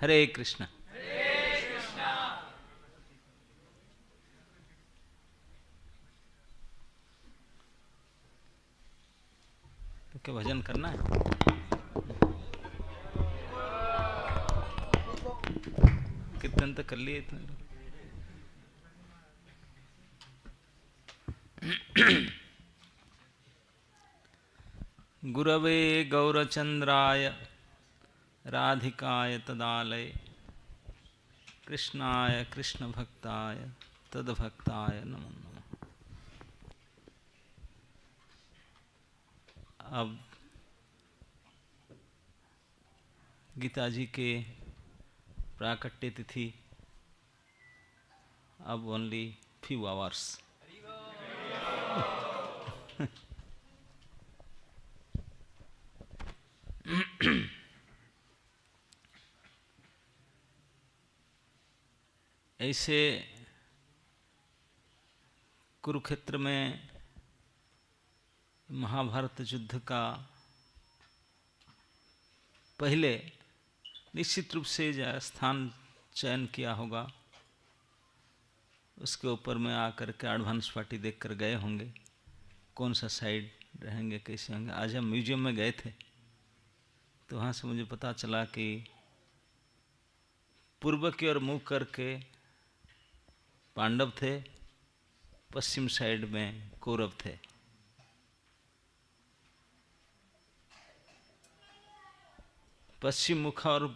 हरे कृष्ण। तो क्या भजन करना है? कीर्तन तो कर लिए इतने। गुरवे गौरचंद्राय राधिकाय तदालय कृष्णाय कृष्ण भक्ताय तद्भक्ताय नमो नमः। अब गीता जी के प्राकट्य तिथि अब ओनली फ्यू आवर्स। ऐसे कुरुक्षेत्र में महाभारत युद्ध का पहले निश्चित रूप से स्थान चयन किया होगा, उसके ऊपर में आकर के एडवांस पार्टी देख कर गए होंगे कौन सा साइड रहेंगे, कैसे होंगे। आज हम म्यूजियम में गए थे तो वहाँ से मुझे पता चला कि पूर्व की ओर मुँह करके पांडव थे, पश्चिम साइड में कौरव थे। पश्चिम मुखा और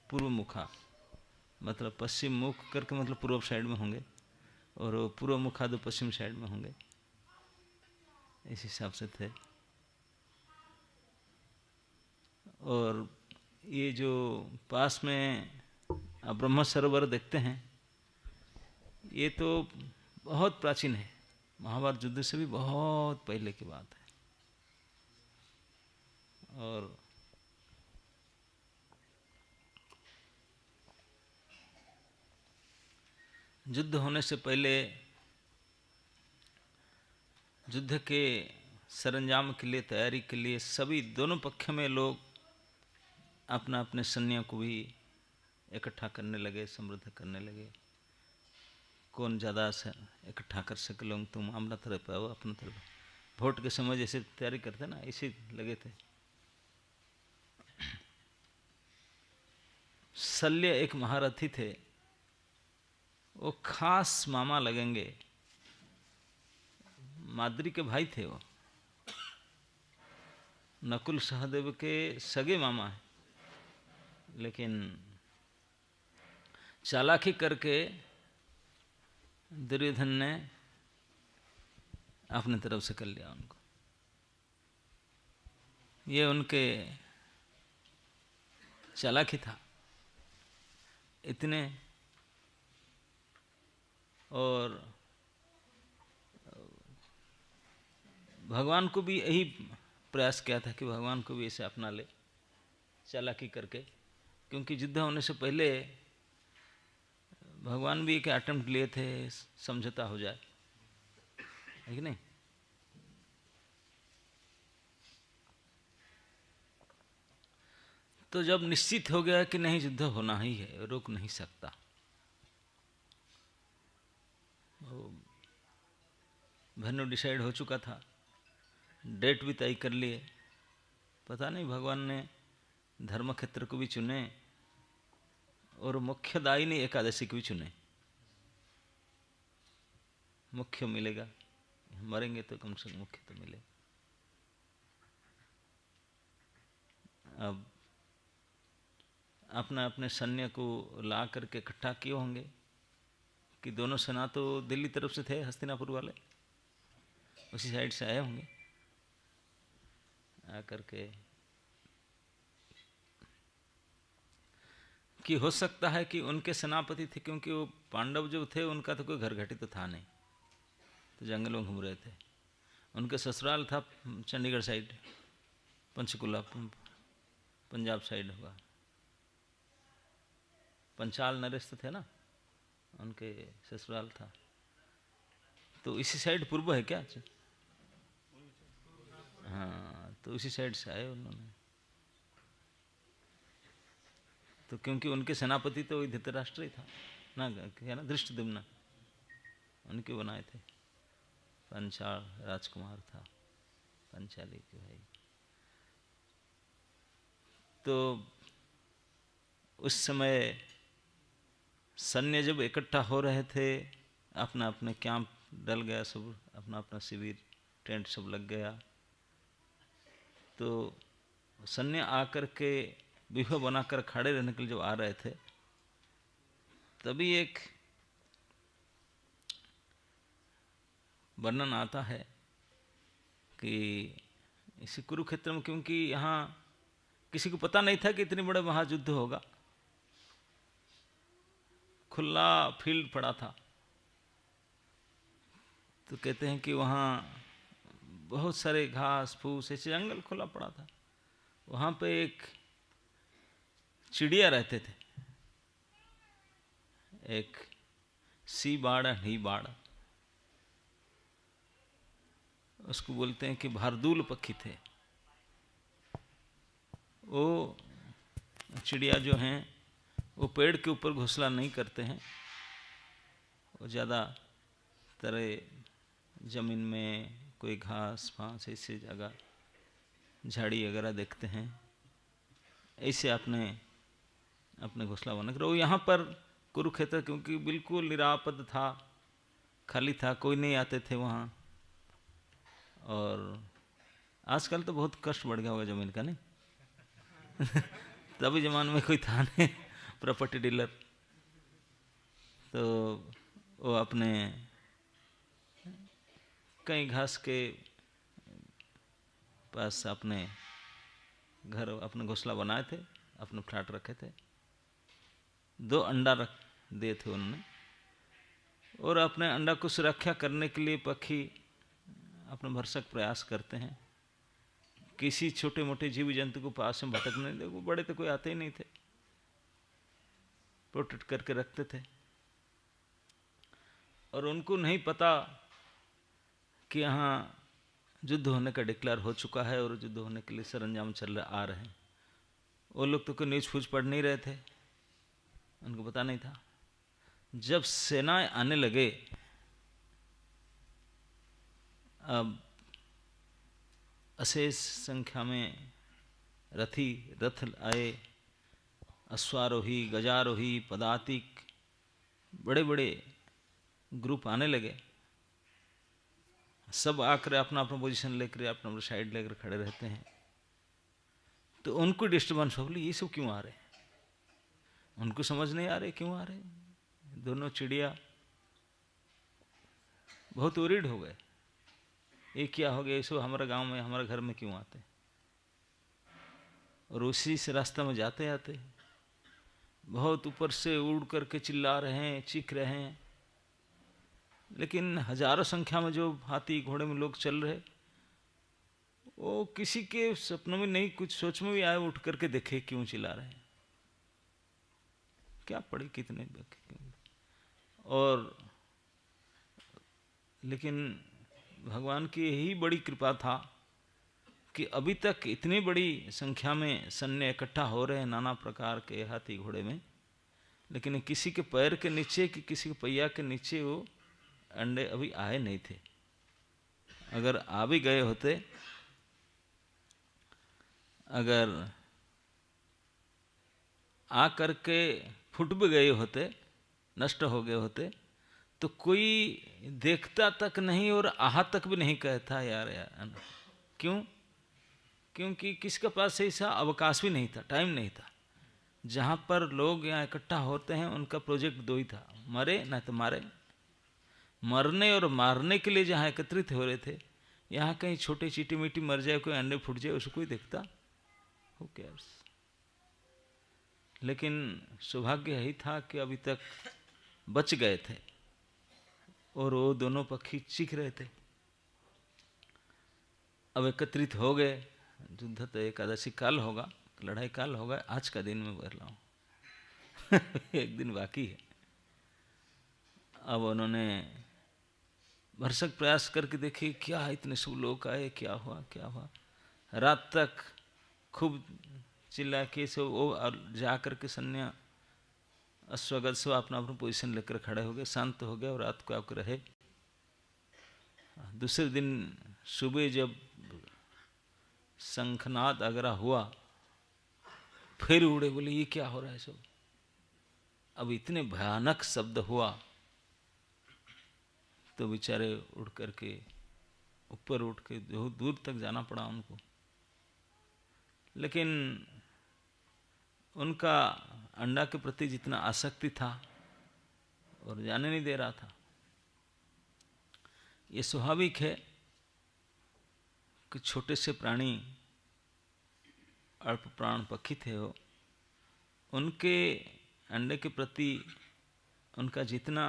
पूर्व मुखा, मतलब पश्चिम मुख करके मतलब पूर्व साइड में होंगे और पूर्व मुखा तो पश्चिम साइड में होंगे, इस हिसाब से थे। और ये जो पास में ब्रह्म सरोवर देखते हैं, ये तो बहुत प्राचीन है, महाभारत युद्ध से भी बहुत पहले की बात है। और युद्ध होने से पहले युद्ध के सरंजाम के लिए, तैयारी के लिए सभी दोनों पक्ष में लोग अपना अपने सैन्य को भी इकट्ठा करने लगे, समृद्ध करने लगे। कौन ज़्यादा इकट्ठा कर सके लोग, तुम अपना तरफ आओ, अपना तरफ। वोट के समय जैसे तैयारी करते ना, इसी लगे थे। शल्य एक महारथी थे, वो खास मामा लगेंगे, माद्री के भाई थे वो, नकुल सहदेव के सगे मामा हैं, लेकिन चालाकी करके दुर्योधन ने अपने तरफ से कर लिया उनको। ये उनके चालाकी था इतने। और भगवान को भी यही प्रयास किया था कि भगवान को भी इसे अपना ले, चालाकी करके, क्योंकि युद्ध होने से पहले भगवान भी एक अटेम्प्ट लिए थे, समझौता हो जाए, है कि नहीं। तो जब निश्चित हो गया कि नहीं युद्ध होना ही है, रोक नहीं सकता, वेन्यू डिसाइड हो चुका था, डेट भी तय कर लिए। पता नहीं भगवान ने धर्म क्षेत्र को भी चुने और मुख्य दायिनी एकादशी को भी चुने। मुख्य मिलेगा, मरेंगे तो कम से कम मुख्य तो मिले। अब अपना अपने सैन्य को ला करके इकट्ठा किए होंगे कि दोनों सेना तो दिल्ली तरफ से थे, हस्तिनापुर वाले उसी साइड से आए होंगे, आकर के कि हो सकता है कि उनके सेनापति थे, क्योंकि वो पांडव जो थे उनका तो कोई घर घटी तो था नहीं, तो जंगल में घूम रहे थे। उनके ससुराल था चंडीगढ़ साइड, पंचकुला पंजाब साइड होगा, पंचाल नरेश थे ना, उनके ससुराल था। तो इसी साइड पूर्व है क्या? हाँ, तो इसी साइड से आए उन्होंने। तो क्योंकि उनके सेनापति तो धृतराष्ट्र ही था ना, क्या ना, धृष्टद्युम्न, उनके बनाए थे। पंचाल राजकुमार था, पंचाली के भाई। तो उस समय सैन्य जब इकट्ठा हो रहे थे, अपना अपने कैंप डल गया, सब अपना अपना शिविर टेंट सब लग गया। तो सैन्य आकर के व्यूह बनाकर खड़े रहने के लिए जब आ रहे थे, तभी एक वर्णन आता है कि इसी कुरुक्षेत्र में, क्योंकि यहाँ किसी को पता नहीं था कि इतने बड़े महायुद्ध होगा, खुला फील्ड पड़ा था। तो कहते हैं कि वहाँ बहुत सारे घास फूस ऐसे जंगल खुला पड़ा था। वहाँ पे एक चिड़िया रहते थे, एक सी बाड़ ढी बाड़, उसको बोलते हैं कि भारदूल पक्षी थे। वो चिड़िया जो हैं वो पेड़ के ऊपर घोंसला नहीं करते हैं, वो ज़्यादा तरह ज़मीन में कोई घास फांस ऐसी जगह झाड़ी वगैरह देखते हैं, ऐसे अपने अपने घोंसला बना कर। वो यहाँ पर कुरुक्षेत्र क्योंकि बिल्कुल निरापद था, खाली था, कोई नहीं आते थे वहाँ। और आजकल तो बहुत कष्ट बढ़ गया होगा ज़मीन का, नहीं? तभी ज़माने में कोई था नहीं प्रॉपर्टी डीलर, तो वो अपने कहीं घास के पास अपने घर, अपने घोंसला बनाए थे, अपने फ्लैट रखे थे। 2 अंडा रख दिए थे उन्होंने, और अपने अंडा को सुरक्षा करने के लिए पक्षी अपने भरसक प्रयास करते हैं। किसी छोटे मोटे जीव जंतु को पास में भटकने नहीं देते, बड़े तो कोई आते ही नहीं थे, प्रोटेक्ट करके रखते थे। और उनको नहीं पता कि यहाँ युद्ध होने का डिक्लेयर हो चुका है और युद्ध होने के लिए सरंजाम चल रहे आ रहे हैं। वो लोग तो कोई न्यूज़ फूज पढ़ नहीं रहे थे, उनको पता नहीं था। जब सेनाएं आने लगे, अब अशेष संख्या में रथी रथ आए, अश्वारोही गजारोही पदातिक बड़े बड़े ग्रुप आने लगे। सब आकर अपना अपना पोजीशन लेकर अपना अपना साइड लेकर खड़े रहते हैं। तो उनको डिस्टर्बेंस हो गई, ये सब क्यों आ रहे हैं? उनको समझ नहीं आ रहे क्यों आ रहे। दोनों चिड़िया बहुत वरीड हो गए, ये क्या हो गया, ये सब हमारे गांव में हमारे घर में क्यों आते? और उसी से रास्ते में जाते आते बहुत ऊपर से उड़ करके चिल्ला रहे हैं, चीख रहे हैं। लेकिन हजारों संख्या में जो हाथी घोड़े में लोग चल रहे, वो किसी के सपनों में नहीं, कुछ सोच में भी आए उठ करके देखे क्यों चिल्ला रहे हैं, क्या पड़े कितने। और लेकिन भगवान की यही बड़ी कृपा था कि अभी तक इतनी बड़ी संख्या में सैन्य इकट्ठा हो रहे हैं नाना प्रकार के हाथी घोड़े में, लेकिन किसी के पैर के नीचे कि किसी के पहिया के नीचे वो अंडे अभी आए नहीं थे। अगर आ भी गए होते, अगर आ करके फूट भी गए होते, नष्ट हो गए होते, तो कोई देखता तक नहीं और आहा तक भी नहीं कहता यार यार। क्यों? क्योंकि किसके पास ऐसा अवकाश भी नहीं था, टाइम नहीं था। जहाँ पर लोग यहाँ इकट्ठा होते हैं उनका प्रोजेक्ट 2 ही था, मरे न तो मारे। मरने और मारने के लिए जहाँ एकत्रित हो रहे थे, यहाँ कहीं छोटे चीटी मीटी मर जाए, कोई अंडे फूट जाए, उसको कोई देखता? Who cares. लेकिन सौभाग्य यही था कि अभी तक बच गए थे और वो दोनों पक्षी चीख रहे थे। अब एकत्रित हो गए, युद्ध तो एकादशी काल होगा, लड़ाई काल होगा, आज का दिन मैं बोल रहा हूँ एक दिन बाकी है। अब उन्होंने भरसक प्रयास करके देखे क्या इतने सब लोग आए, क्या हुआ क्या हुआ। रात तक खूब चिल्ला के सो वो जा कर के सन्या अश्वगत से अपना अपना पोजीशन लेकर खड़े हो गए, शांत हो गए और रात को आकर रहे। दूसरे दिन सुबह जब शंखनाद अगरा हुआ, फिर उड़े, बोले ये क्या हो रहा है सब। अब इतने भयानक शब्द हुआ तो बेचारे उड़ करके ऊपर उठ के बहुत दूर तक जाना पड़ा उनको। लेकिन उनका अंडा के प्रति जितना आसक्ति था और जाने नहीं दे रहा था। ये स्वाभाविक है कि छोटे से प्राणी, अल्प प्राण पक्षी थे वो, उनके अंडे के प्रति उनका जितना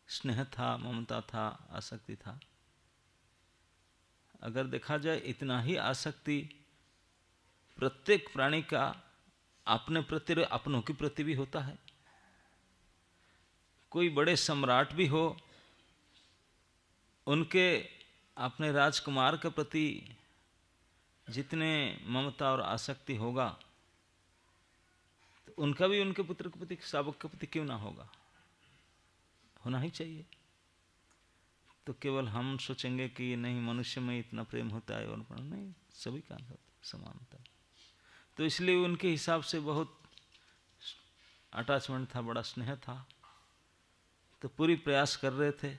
स्नेह था, ममता था, आसक्ति था, अगर देखा जाए इतना ही आसक्ति प्रत्येक प्राणी का अपने प्रति, अपनों के प्रति भी होता है। कोई बड़े सम्राट भी हो, उनके अपने राजकुमार के प्रति जितने ममता और आसक्ति होगा, तो उनका भी उनके पुत्र के प्रति, शावक के प्रति क्यों ना होगा, होना ही चाहिए। तो केवल हम सोचेंगे कि नहीं मनुष्य में इतना प्रेम होता है और नहीं, सभी का समानता। तो इसलिए उनके हिसाब से बहुत अटैचमेंट था, बड़ा स्नेह था, तो पूरी प्रयास कर रहे थे,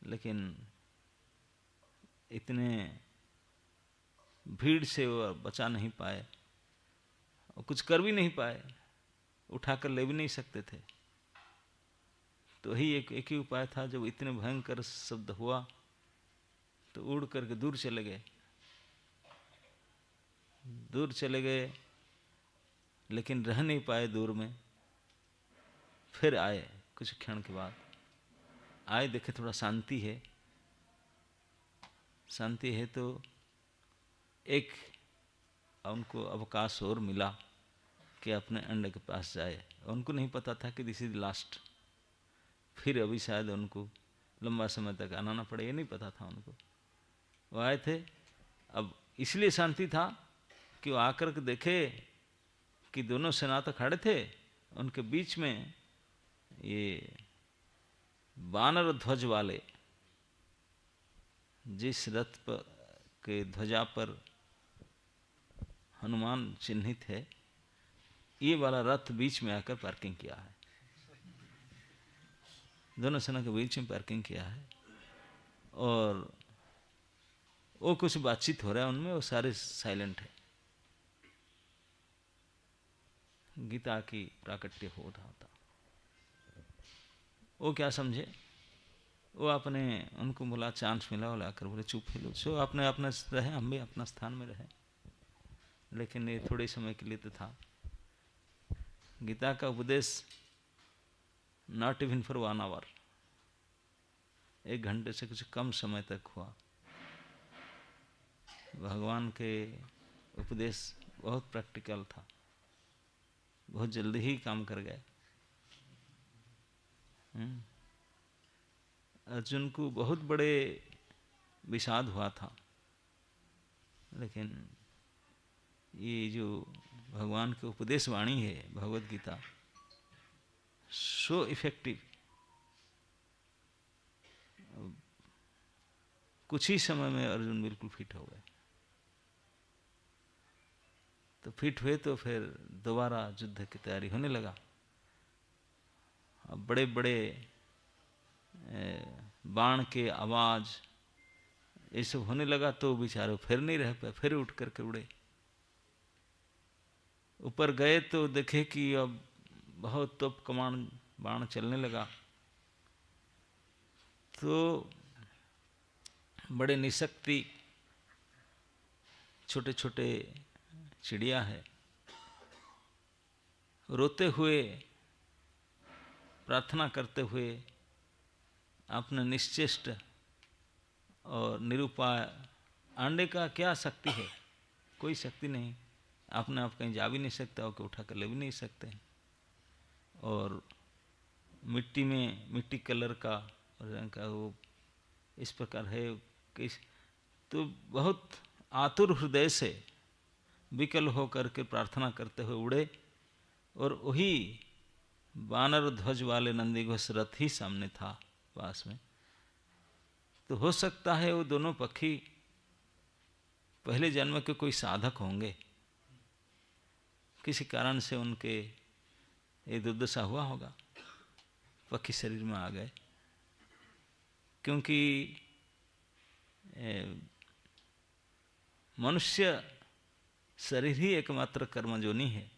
लेकिन इतने भीड़ से वो बचा नहीं पाए और कुछ कर भी नहीं पाए, उठाकर ले भी नहीं सकते थे। तो ही एक ही उपाय था, जब इतने भयंकर शब्द हुआ तो उड़ करके दूर चले गए। दूर चले गए, लेकिन रह नहीं पाए दूर में। फिर आए कुछ क्षण के बाद, आए देखे थोड़ा शांति है, शांति है, तो एक उनको अवकाश और मिला कि अपने अंडे के पास जाए। उनको नहीं पता था कि दिस इज लास्ट, फिर अभी शायद उनको लंबा समय तक आना ना पड़े, ये नहीं पता था उनको। वो आए थे, अब इसलिए शांति था कि वो आकर के देखे कि दोनों सेना तो खड़े थे, उनके बीच में ये वानर ध्वज वाले, जिस रथ पर के ध्वजा पर हनुमान चिन्हित है, ये वाला रथ बीच में आकर पार्किंग किया है। दोनों सेना के बीच में पार्किंग किया है और वो कुछ बातचीत हो रहा है उनमें, वो सारे साइलेंट है। गीता की प्राकट्य हो रहा था। वो क्या समझे, वो अपने, उनको बोला चांस मिला, वो लाकर बोले चुप है लो, सो अपने अपना रहे, हम भी अपना स्थान में रहे। लेकिन ये थोड़े समय के लिए तो था। गीता का उपदेश नॉट इवन फॉर 1 आवर, 1 घंटे से कुछ कम समय तक हुआ। भगवान के उपदेश बहुत प्रैक्टिकल था, बहुत जल्दी ही काम कर गए। अर्जुन को बहुत बड़े विषाद हुआ था, लेकिन ये जो भगवान के उपदेश वाणी है भगवत गीता, सो इफेक्टिव, कुछ ही समय में अर्जुन बिल्कुल फिट हो गए। तो फिट हुए तो फिर दोबारा युद्ध की तैयारी होने लगा। अब बड़े बड़े बाण के आवाज ये सब होने लगा, तो बेचारे फिर नहीं रह पाए, फिर उठ करके उड़े। ऊपर गए तो देखे कि अब बहुत तोप कमान बाण चलने लगा। तो बड़े निशक्ति छोटे छोटे चिड़िया है, रोते हुए, प्रार्थना करते हुए, अपने निश्चेष्ट और निरुपाय, अंडे का क्या शक्ति है, कोई शक्ति नहीं, अपने आप कहीं जा भी नहीं सकता, और उठा कर ले भी नहीं सकते। और मिट्टी में, मिट्टी कलर का रंग का वो इस प्रकार है, किस तो बहुत आतुर हृदय से विकल होकर के प्रार्थना करते हुए उड़े और वही वानर ध्वज वाले नंदीघोष रथ ही सामने था पास में। तो हो सकता है वो दोनों पक्षी पहले जन्म के कोई साधक होंगे, किसी कारण से उनके ये दुर्दशा हुआ होगा, पक्षी शरीर में आ गए। क्योंकि मनुष्य शरीर ही एकमात्र कर्मजोनी है,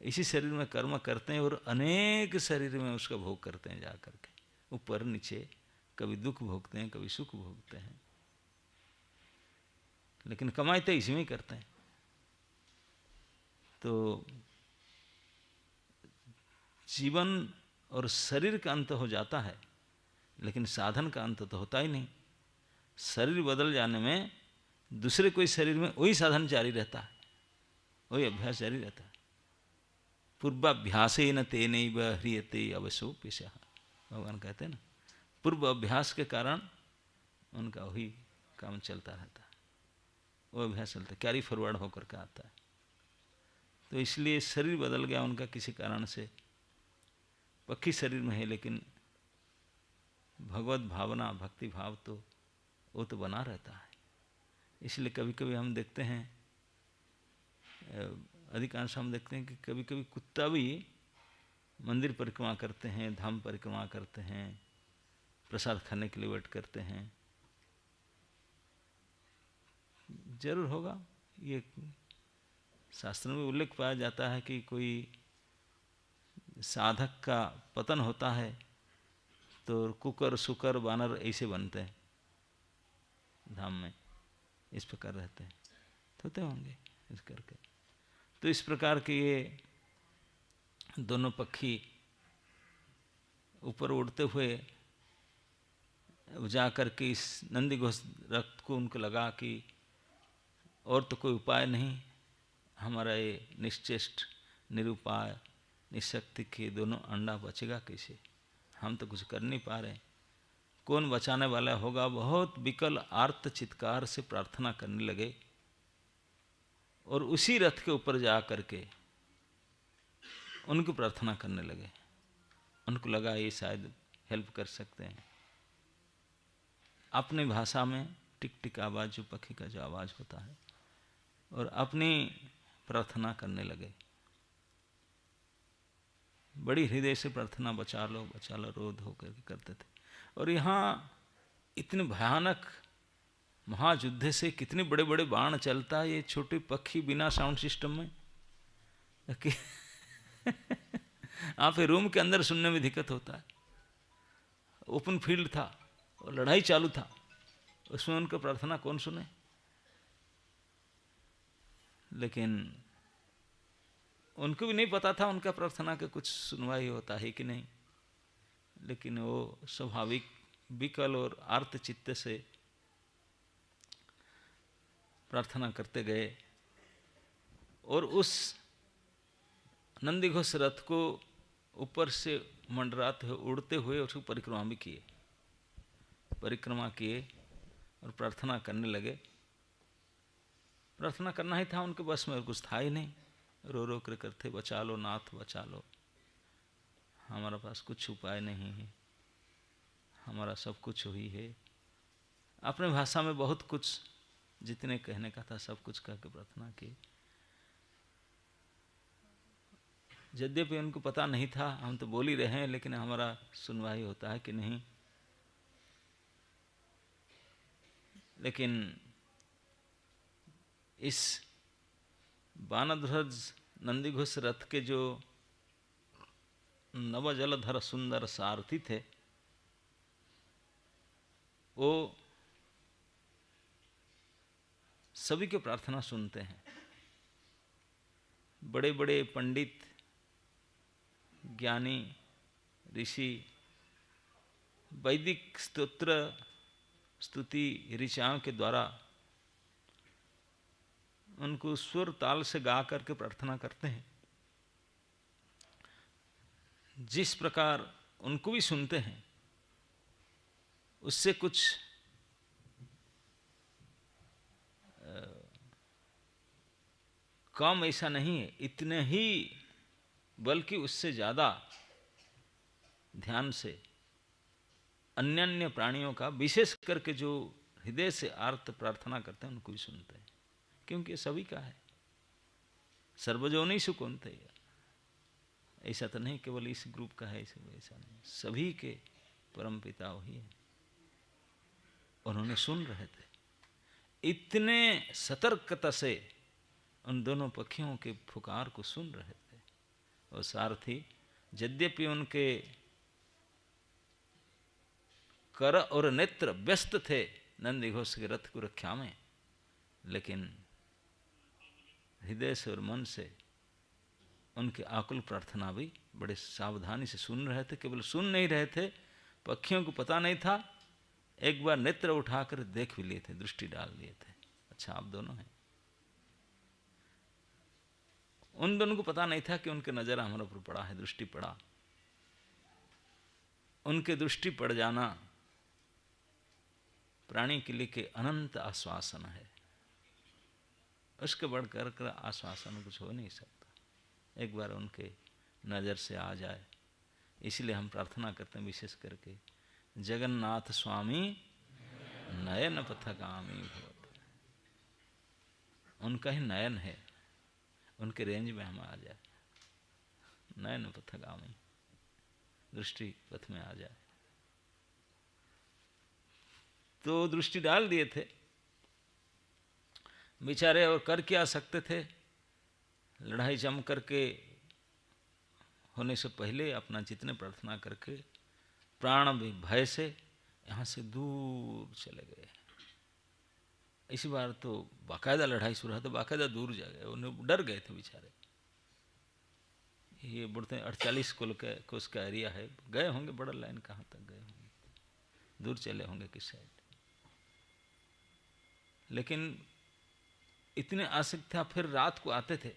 इसी शरीर में कर्म करते हैं और अनेक शरीर में उसका भोग करते हैं, जा करके ऊपर नीचे, कभी दुख भोगते हैं, कभी सुख भोगते हैं, लेकिन कमाई तो इसमें ही करते हैं। तो जीवन और शरीर का अंत हो जाता है, लेकिन साधन का अंत तो होता ही नहीं। शरीर बदल जाने में दूसरे कोई शरीर में वही साधन जारी रहता है, वही अभ्यास जारी रहता है। पूर्वाभ्यासेन तेनैव ह्रियते अवसोऽप्यसः, भगवान कहते हैं ना, पूर्व अभ्यास के कारण उनका वही काम चलता रहता है, वो अभ्यास चलता है, कैरी फॉरवर्ड होकर के आता है। तो इसलिए शरीर बदल गया उनका किसी कारण से, पक्षी शरीर में है, लेकिन भगवत भावना भक्ति भाव तो वो तो बना रहता है। इसलिए कभी कभी हम देखते हैं, अधिकांश हम देखते हैं कि कभी कभी कुत्ता भी मंदिर परिक्रमा करते हैं, धाम परिक्रमा करते हैं, प्रसाद खाने के लिए वेट करते हैं। जरूर होगा, ये शास्त्र में उल्लेख पाया जाता है कि कोई साधक का पतन होता है तो कुकर सुकर वानर ऐसे बनते हैं धाम में, इस प्रकार रहते हैं, होते होंगे इस करके। तो इस प्रकार के ये दोनों पक्षी ऊपर उड़ते हुए जा कर के इस नंदीघोष रथ को उनको लगा कि और तो कोई उपाय नहीं, हमारा ये निश्चेष्ट निरुपाय निशक्ति के दोनों अंडा बचेगा कैसे, हम तो कुछ कर नहीं पा रहे, कौन बचाने वाला होगा। बहुत विकल आर्त चित्कार से प्रार्थना करने लगे और उसी रथ के ऊपर जा करके उनको प्रार्थना करने लगे। उनको लगा ये शायद हेल्प कर सकते हैं। अपनी भाषा में टिक टिक आवाज़, जो पक्षी का जो आवाज़ होता है, और अपनी प्रार्थना करने लगे। बड़ी हृदय से प्रार्थना, बचा लो रोध होकर के करते थे। और यहाँ इतने भयानक महायुद्ध से कितने बड़े बड़े बाण चलता है, ये छोटे पक्षी बिना साउंड सिस्टम में आप रूम के अंदर सुनने में दिक्कत होता है। ओपन फील्ड था और लड़ाई चालू था, उसमें उनका प्रार्थना कौन सुने। लेकिन उनको भी नहीं पता था उनका प्रार्थना का कुछ सुनवाई होता है कि नहीं, लेकिन वो स्वाभाविक विकल और आर्त चित्त से प्रार्थना करते गए और उस नंदीघोष रथ को ऊपर से मंडराते हुए उड़ते हुए उसको परिक्रमा किए और प्रार्थना करने लगे। प्रार्थना करना ही था उनके बस में, और कुछ था ही नहीं। रो रो कर करते, बचा लो नाथ बचा लो, हमारा पास कुछ उपाय नहीं है, हमारा सब कुछ हुई है। अपने भाषा में बहुत कुछ जितने कहने का था सब कुछ कह के प्रार्थना की। यद्यपि उनको पता नहीं था, हम तो बोल ही रहे हैं, लेकिन हमारा सुनवाई होता है कि नहीं। लेकिन इस वानध्वज नंदीघोष रथ के जो नवजलधर सुंदर सारथी थे, वो सभी की प्रार्थना सुनते हैं। बड़े बड़े पंडित, ज्ञानी, ऋषि वैदिक स्तोत्र स्तुति ऋचाओं के द्वारा उनको स्वर ताल से गा करके प्रार्थना करते हैं। जिस प्रकार उनको भी सुनते हैं, उससे कुछ कम ऐसा नहीं है, इतने ही बल्कि उससे ज़्यादा ध्यान से अन्य अन्य प्राणियों का, विशेष करके जो हृदय से आर्त प्रार्थना करते हैं उनको भी सुनते हैं, क्योंकि सभी का है। सर्वजोनि सुकौन्तेय, ऐसा तो नहीं केवल इस ग्रुप का है, ऐसा नहीं, सभी के परम पिता वही है। उन्होंने सुन रहे थे, इतने सतर्कता से उन दोनों पक्षियों के पुकार को सुन रहे थे। और सारथी यद्यपि उनके कर और नेत्र व्यस्त थे नंदीघोष के रथ को रक्षा में, लेकिन हृदय से और मन से उनकी आकुल प्रार्थना भी बड़े सावधानी से सुन रहे थे। केवल सुन नहीं रहे थे, पक्षियों को पता नहीं था, एक बार नेत्र उठाकर देख भी लिए थे, दृष्टि डाल लिए थे, अच्छा आप दोनों हैं। उन दोनों को पता नहीं था कि उनके नजर हमारे ऊपर पड़ा है, दृष्टि पड़ा। उनके दृष्टि पड़ जाना प्राणी के लिए के अनंत आश्वासन है, उसके बढ़कर कर आश्वासन कुछ हो नहीं सकता। एक बार उनके नज़र से आ जाए, इसलिए हम प्रार्थना करते हैं विशेष करके, जगन्नाथ स्वामी नयन पथगामी भवत। उनका ही नयन है, उनके रेंज में हम आ जाए, नयन पथगामी, दृष्टि पथ में आ जाए। तो दृष्टि डाल दिए थे बेचारे, और कर क्या सकते थे। लड़ाई जम करके होने से पहले अपना जितने प्रार्थना करके प्राण भी भय से यहाँ से दूर चले गए। इसी बार तो बाकायदा लड़ाई शुरू हुआ, तो बाकायदा दूर जा गए, उन्हें डर गए थे बेचारे। ये बोलते हैं 48 कोस का एरिया है, गए होंगे बड़ा लाइन, कहाँ तक गए होंगे, दूर चले होंगे किस साइड। लेकिन इतने आसक्त था, फिर रात को आते थे,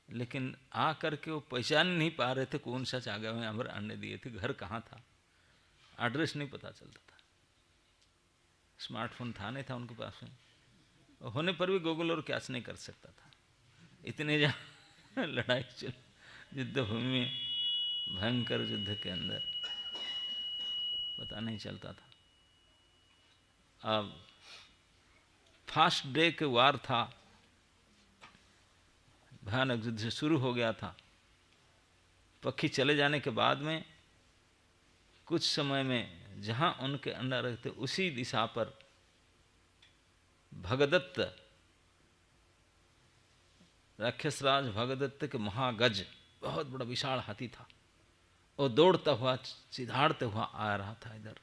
लेकिन आ करके वो पहचान नहीं पा रहे थे कौन सा जगह में हमारे अंडे दिए थे, घर कहाँ था, एड्रेस नहीं पता चलता था। स्मार्टफोन था नहीं था उनके पास में, होने पर भी गूगल और कैच नहीं कर सकता था। इतने लड़ाई चल, युद्ध भूमि में, भयंकर युद्ध के अंदर पता नहीं चलता था। अब फर्स्ट डे के वार था, भयानक युद्ध शुरू हो गया था। पक्षी चले जाने के बाद में कुछ समय में जहां उनके अंडा रहते उसी दिशा पर भगदत्त, राक्षसराज भगदत्त के महागज, बहुत बड़ा विशाल हाथी था, और दौड़ता हुआ चिढ़ाड़ते हुआ आ रहा था इधर।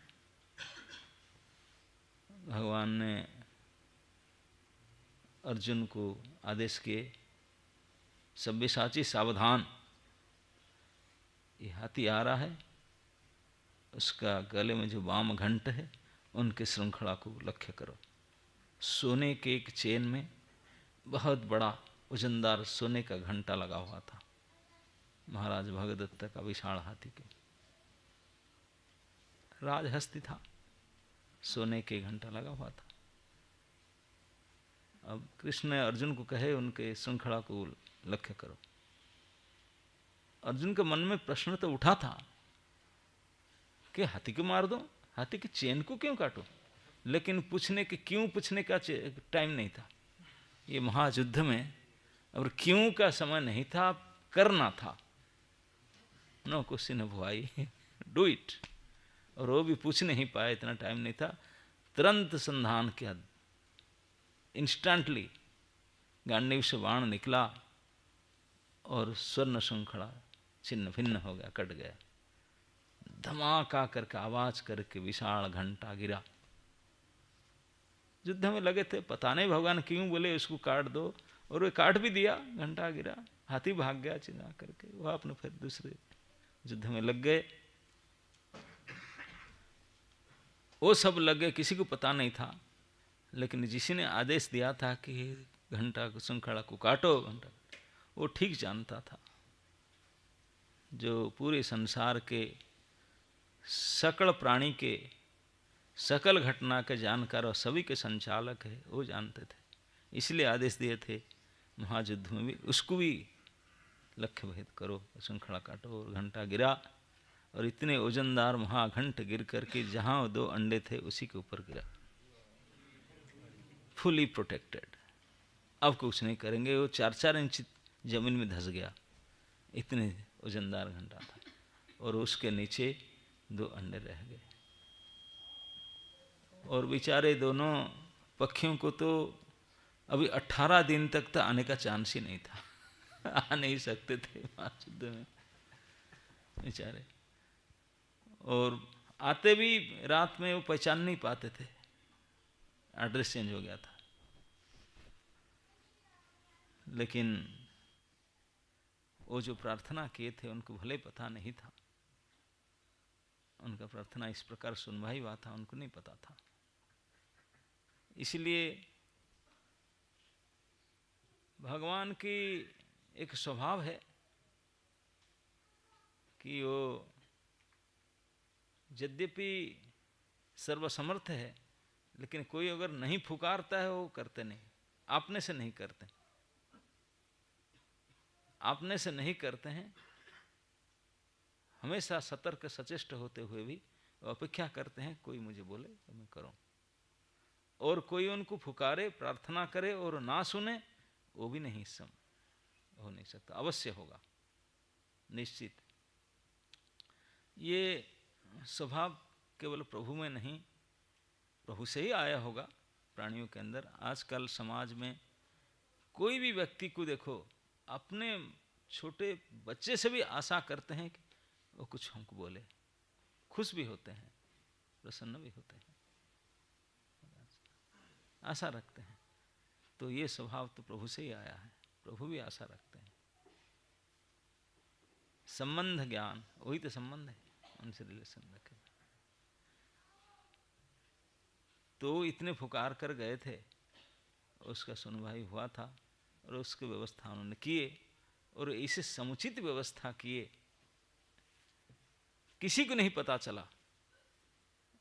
भगवान ने अर्जुन को आदेश किए, सब्यसाची सावधान, ये हाथी आ रहा है, उसका गले में जो वाम घंट है उनके श्रृंखला को लक्ष्य करो। सोने के एक चेन में बहुत बड़ा वजनदार सोने का घंटा लगा हुआ था, महाराज भगदत्त का विशाल हाथी के। राजहस्ती था, सोने के घंटा लगा हुआ था। अब कृष्ण ने अर्जुन को कहे उनके श्रृंखला को लक्ष्य करो। अर्जुन के मन में प्रश्न तो उठा था कि हाथी को मार दो, हाथी की चेन को क्यों काटो, लेकिन क्यों पूछने का टाइम नहीं था। ये महायुद्ध में और क्यों का समय नहीं था, करना था। No question of why, do it. और वो भी पूछ नहीं पाए, इतना टाइम नहीं था। तुरंत संधान किया, इंस्टेंटली गांडीव से बाण निकला और स्वर्ण श्रृंखला छिन्न भिन्न हो गया, कट गया। धमाका करके आवाज करके विशाल घंटा गिरा। युद्ध में लगे थे, पता नहीं भगवान क्यों बोले उसको काट दो, और वे काट भी दिया, घंटा गिरा, हाथी भाग गया चिल्ला करके। वह अपने फिर दूसरे युद्ध में लग गए। वो सब लग गए, किसी को पता नहीं था, लेकिन जिसी ने आदेश दिया था कि घंटा को, श्रृंखला को काटो, घंटा, वो ठीक जानता था। जो पूरे संसार के सकल प्राणी के, सकल घटना के जानकार और सभी के संचालक है, वो जानते थे, इसलिए आदेश दिए थे महायुद्ध में भी उसको भी लक्ष्य भेद करो, श्रृंखला काटो, और घंटा गिरा और इतने वजनदार महाघंट गिर करके जहाँ 2 अंडे थे उसी के ऊपर गिरा, फुली प्रोटेक्टेड। अब कुछ नहीं करेंगे, वो 4-4 इंच जमीन में धंस गया, इतने वजनदार घंटा था, और उसके नीचे 2 अंडे रह गए। और बेचारे दोनों पक्षियों को तो अभी 18 दिन तक तो आने का चांस ही नहीं था, आ नहीं सकते थे महायुद्ध में बेचारे, और आते भी रात में वो पहचान नहीं पाते थे, एड्रेस चेंज हो गया था। लेकिन वो जो प्रार्थना किए थे उनको भले पता नहीं था, उनका प्रार्थना इस प्रकार सुनवाई हुआ था, उनको नहीं पता था। इसलिए भगवान की एक स्वभाव है कि वो यद्यपि सर्वसमर्थ है, लेकिन कोई अगर नहीं पुकारता है वो करते नहीं, आपने से नहीं करते, आपने से नहीं करते हैं। हमेशा सतर्क सचेष्ट होते हुए भी अपेक्षा करते हैं कोई मुझे बोले तो मैं करूं, और कोई उनको पुकारे, प्रार्थना करे और ना सुने, वो भी नहीं हो नहीं सकता, अवश्य होगा, निश्चित। ये स्वभाव केवल प्रभु में नहीं, प्रभु से ही आया होगा प्राणियों के अंदर। आजकल समाज में कोई भी व्यक्ति को देखो, अपने छोटे बच्चे से भी आशा करते हैं कि वो कुछ हमको बोले, खुश भी होते हैं, प्रसन्न भी होते हैं, आशा रखते हैं। तो ये स्वभाव तो प्रभु से ही आया है, प्रभु भी आशा रखते हैं। संबंध ज्ञान, वही तो संबंध है, उनसे रिलेशन रखे। तो इतने पुकार कर गए थे, उसका सुनवाई हुआ था, और उसकी व्यवस्था उन्होंने किए, और इसे समुचित व्यवस्था किए, किसी को नहीं पता चला।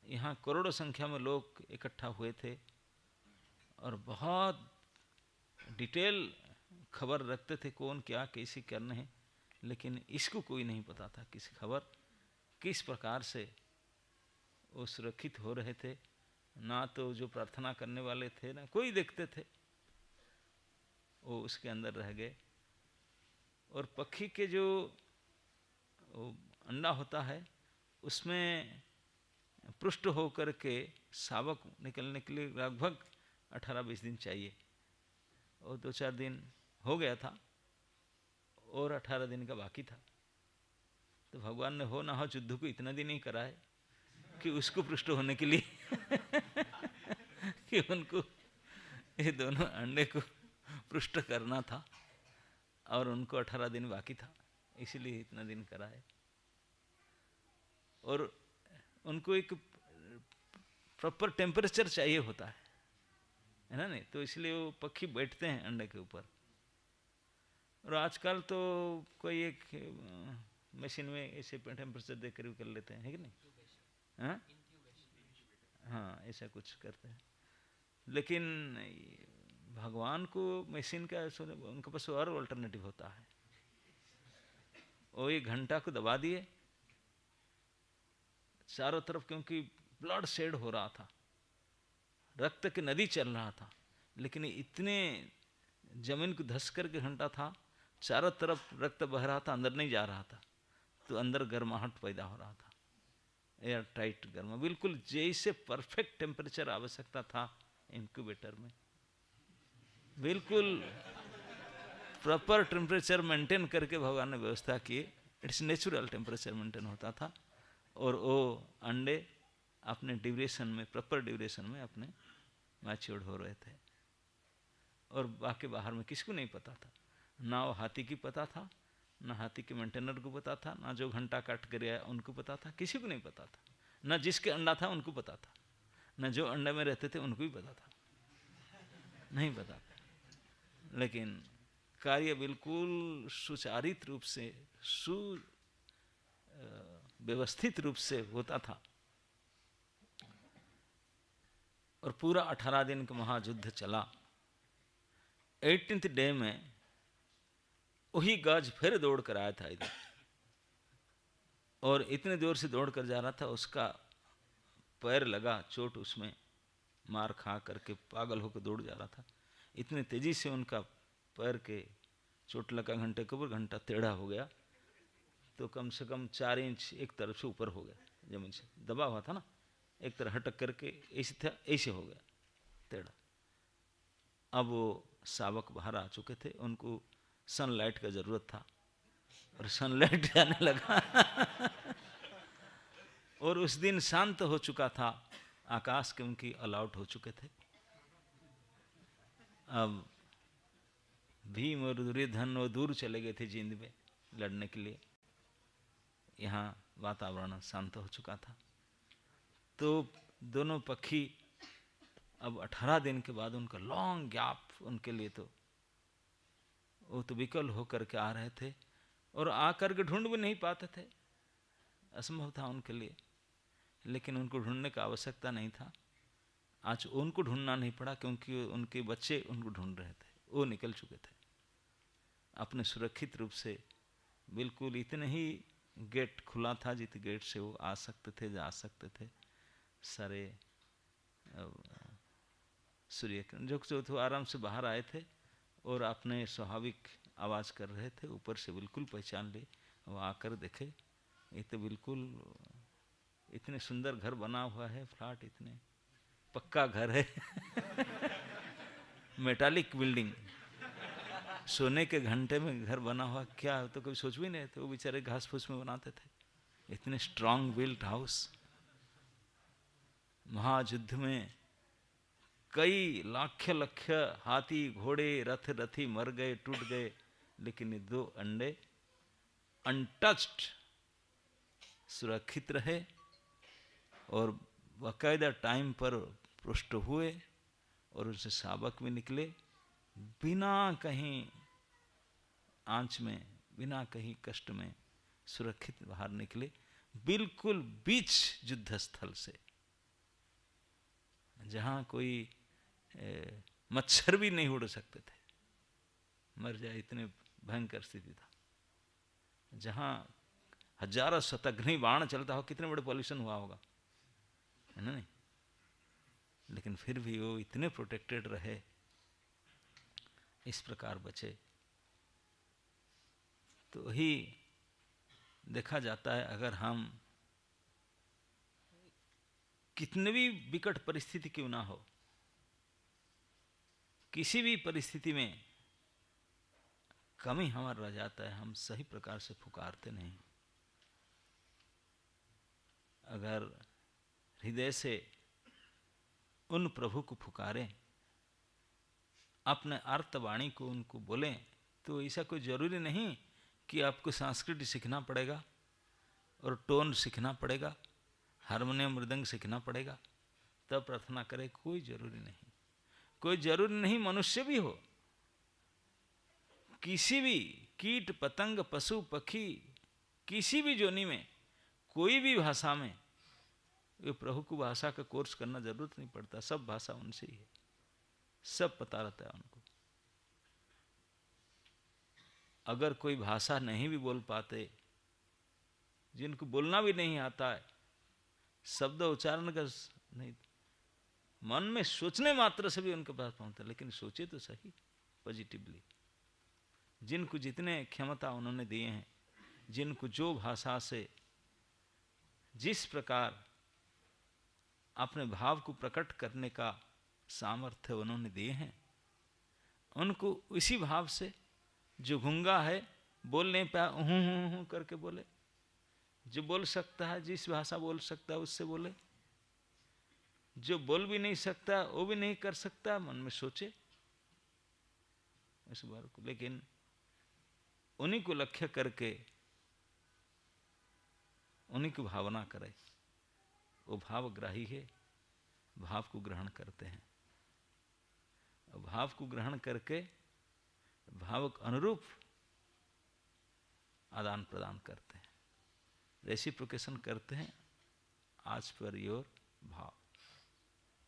यहाँ करोड़ों संख्या में लोग इकट्ठा हुए थे और बहुत डिटेल खबर रखते थे कौन क्या कैसे करने हैं, लेकिन इसको कोई नहीं पता था किसी खबर किस प्रकार से वो सुरक्षित हो रहे थे। ना तो जो प्रार्थना करने वाले थे ना कोई देखते थे, वो उसके अंदर रह गए। और पक्षी के जो अंडा होता है उसमें पृष्ठ होकर के शावक निकलने के लिए लगभग 18-20 दिन चाहिए, और 2-4 दिन हो गया था और 18 दिन का बाकी था। तो भगवान ने हो ना हो युद्ध को इतना दिन ही कराए कि उसको पृष्ठ होने के लिए कि उनको ये दोनों अंडे को पृष्ठ करना था, और उनको 18 दिन बाकी था, इसलिए इतना दिन कराए। और उनको एक प्रॉपर टेम्परेचर चाहिए होता है ना, नहीं तो इसलिए वो पक्षी बैठते हैं अंडे के ऊपर। और आजकल तो कोई एक मशीन में ऐसे टेम्परेचर देकर कर लेते हैं, है कि नहीं? हाँ हाँ, ऐसा कुछ करते हैं। लेकिन भगवान को मशीन का उनके पास और अल्टरनेटिव होता है। वो एक घंटा को दबा दिए चारों तरफ, क्योंकि ब्लड शेड हो रहा था, रक्त की नदी चल रहा था, लेकिन इतने जमीन को धस करके घंटा था, चारों तरफ रक्त बह रहा था, अंदर नहीं जा रहा था, तो अंदर गर्माहट पैदा हो रहा था, एयर टाइट गर्मा, बिल्कुल जैसे परफेक्ट टेम्परेचर आवश्यकता था इंक्यूबेटर में, बिल्कुल प्रॉपर टेम्परेचर मेंटेन करके भगवान ने व्यवस्था की। इट्स नेचुरल टेम्परेचर मेंटेन होता था, और वो अंडे अपने ड्यूरेशन में, प्रॉपर ड्यूरेशन में अपने मैच्योर्ड हो रहे थे। और बाकी बाहर में किसको नहीं पता था, ना वो हाथी की पता था, ना हाथी के मेंटेनर को पता था, ना जो घंटा काट कर गया उनको पता था, किसी को नहीं पता था। ना जिसके अंडा था उनको पता था, ना जो अंडे में रहते थे उनको भी पता था, नहीं पता था। लेकिन कार्य बिल्कुल सुचारित रूप से, व्यवस्थित रूप से होता था। और पूरा 18 दिन का महायुद्ध चला। 18th डे में वही गज फिर दौड़ कर आया था इधर, और इतने जोर से दौड़ कर जा रहा था, उसका पैर लगा चोट, उसमें मार खा करके पागल होकर दौड़ जा रहा था। इतने तेजी से उनका पैर के चोट लगा, घंटे के ऊपर घंटा टेढ़ा हो गया, तो कम से कम 4 इंच एक तरफ से ऊपर हो गया, जमीन से दबा हुआ था ना, एक तरह हटक करके ऐसे था, ऐसे हो गया टेढ़ा। अब वो शावक बाहर आ चुके थे, उनको सनलाइट का ज़रूरत था, और सनलाइट जाने लगा और उस दिन शांत हो चुका था आकाश के, उनकी अलआउट हो चुके थे। अब भीम और दुर्योधन वो दूर चले गए थे जींद में लड़ने के लिए, यहाँ वातावरण शांत हो चुका था। तो दोनों पक्षी अब 18 दिन के बाद, उनका लॉन्ग गैप उनके लिए, तो वो तो विकल होकर के आ रहे थे, और आकर के ढूंढ भी नहीं पाते थे, असंभव था उनके लिए। लेकिन उनको ढूंढने का आवश्यकता नहीं था, आज उनको ढूंढना नहीं पड़ा, क्योंकि उनके बच्चे उनको ढूंढ रहे थे, वो निकल चुके थे अपने सुरक्षित रूप से। बिल्कुल इतने ही गेट खुला था जित गेट से वो आ सकते थे, जा सकते थे। सारे सूर्य किरण जो थे आराम से बाहर आए थे, और अपने स्वाभाविक आवाज़ कर रहे थे। ऊपर से बिल्कुल पहचान ले, वो आकर देखे, ये तो बिल्कुल इतने सुंदर घर बना हुआ है, फ्लैट इतने पक्का घर है मेटालिक बिल्डिंग, सोने के घंटे में घर बना हुआ, क्या तो कभी सोच भी नहीं थे। वो बेचारे घास फूस में बनाते थे, इतने स्ट्रांग बिल्ट हाउस। महायुद्ध में कई लाख लक्ष हाथी घोड़े रथ रथी मर गए, टूट गए, लेकिन ये 2 अंडे अनटच्ड सुरक्षित रहे, और बाकायदा टाइम पर पुष्ट हुए, और उनसे शावक भी निकले, बिना कहीं आंच में, बिना कहीं कष्ट में सुरक्षित बाहर निकले, बिल्कुल बीच युद्ध स्थल से, जहां कोई मच्छर भी नहीं उड़ सकते थे, मर जाए इतने भयंकर स्थिति था। जहां हजारों शतघ्नि बाण चलता हो, कितने बड़े पॉल्यूशन हुआ होगा, है ना नहीं? लेकिन फिर भी वो इतने प्रोटेक्टेड रहे, इस प्रकार बचे। तो ही देखा जाता है, अगर हम कितनी भी विकट परिस्थिति क्यों ना हो, किसी भी परिस्थिति में कमी हमारा रह जाता है, हम सही प्रकार से पुकारते नहीं। अगर हृदय से उन प्रभु को पुकारें, अपने आर्तवाणी को उनको बोलें, तो ऐसा कोई जरूरी नहीं कि आपको संस्कृत सीखना पड़ेगा और टोन सीखना पड़ेगा, हारमोनियम मृदंग सीखना पड़ेगा तब प्रार्थना करें, कोई जरूरी नहीं। कोई जरूरी नहीं मनुष्य भी हो, किसी भी कीट पतंग पशु पक्षी, किसी भी जोनी में, कोई भी भाषा में, ये प्रभु को भाषा का कोर्स करना जरूरत नहीं पड़ता, सब भाषा उनसे ही है, सब पता रहता है उनको। अगर कोई भाषा नहीं भी बोल पाते, जिनको बोलना भी नहीं आता है, शब्द उच्चारण का नहीं, मन में सोचने मात्र से भी उनके पास पहुंचता, लेकिन सोचे तो सही पॉजिटिवली। जिनको जितने क्षमता उन्होंने दिए हैं, जिनको जो भाषा से जिस प्रकार अपने भाव को प्रकट करने का सामर्थ्य उन्होंने दिए हैं, उनको इसी भाव से, जो गूंगा है बोल नहीं पाया हूं करके बोले, जो बोल सकता है, जिस भाषा बोल सकता है उससे बोले, जो बोल भी नहीं सकता वो भी नहीं कर सकता, मन में सोचे इस बार को, लेकिन उन्हीं को लक्ष्य करके उन्हीं की भावना करे, वो भावग्राही है, भाव को ग्रहण करते हैं, और भाव को ग्रहण करके भाव के अनुरूप आदान प्रदान करते हैं, रेसिप्रोकेशन करते हैं, आज पर योर भाव,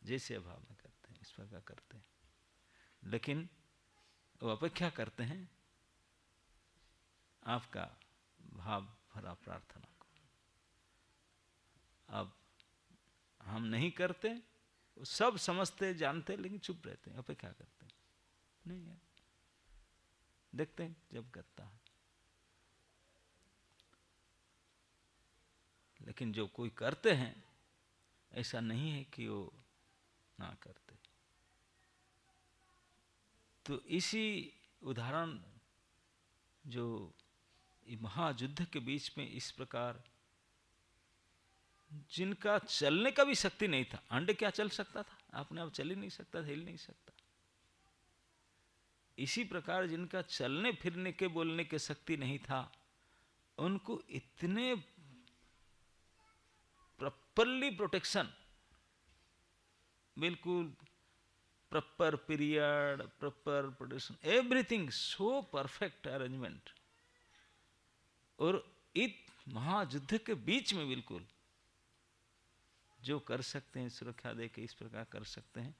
जैसे भाव में करते हैं इस प्रकार करते हैं। लेकिन वो अपेक्षा करते हैं आपका भाव भरा प्रार्थना को। अब हम नहीं करते, सब समझते जानते, लेकिन चुप रहते हैं, अपेक्षा करते हैं, नहीं है, देखते हैं जब करता है। लेकिन जो कोई करते हैं, ऐसा नहीं है कि वो ना करते। तो इसी उदाहरण जो महायुद्ध के बीच में इस प्रकार, जिनका चलने का भी शक्ति नहीं था, अंडे क्या चल सकता था, अपने आप चल ही नहीं सकता, हिल नहीं सकता। इसी प्रकार जिनका चलने फिरने के बोलने के शक्ति नहीं था, उनको इतने प्रॉपरली प्रोटेक्शन, बिल्कुल proper period, proper protection, everything so perfect arrangement, और इस महायुद्ध के बीच में बिल्कुल जो कर सकते हैं, सुरक्षा दे के इस प्रकार कर सकते हैं।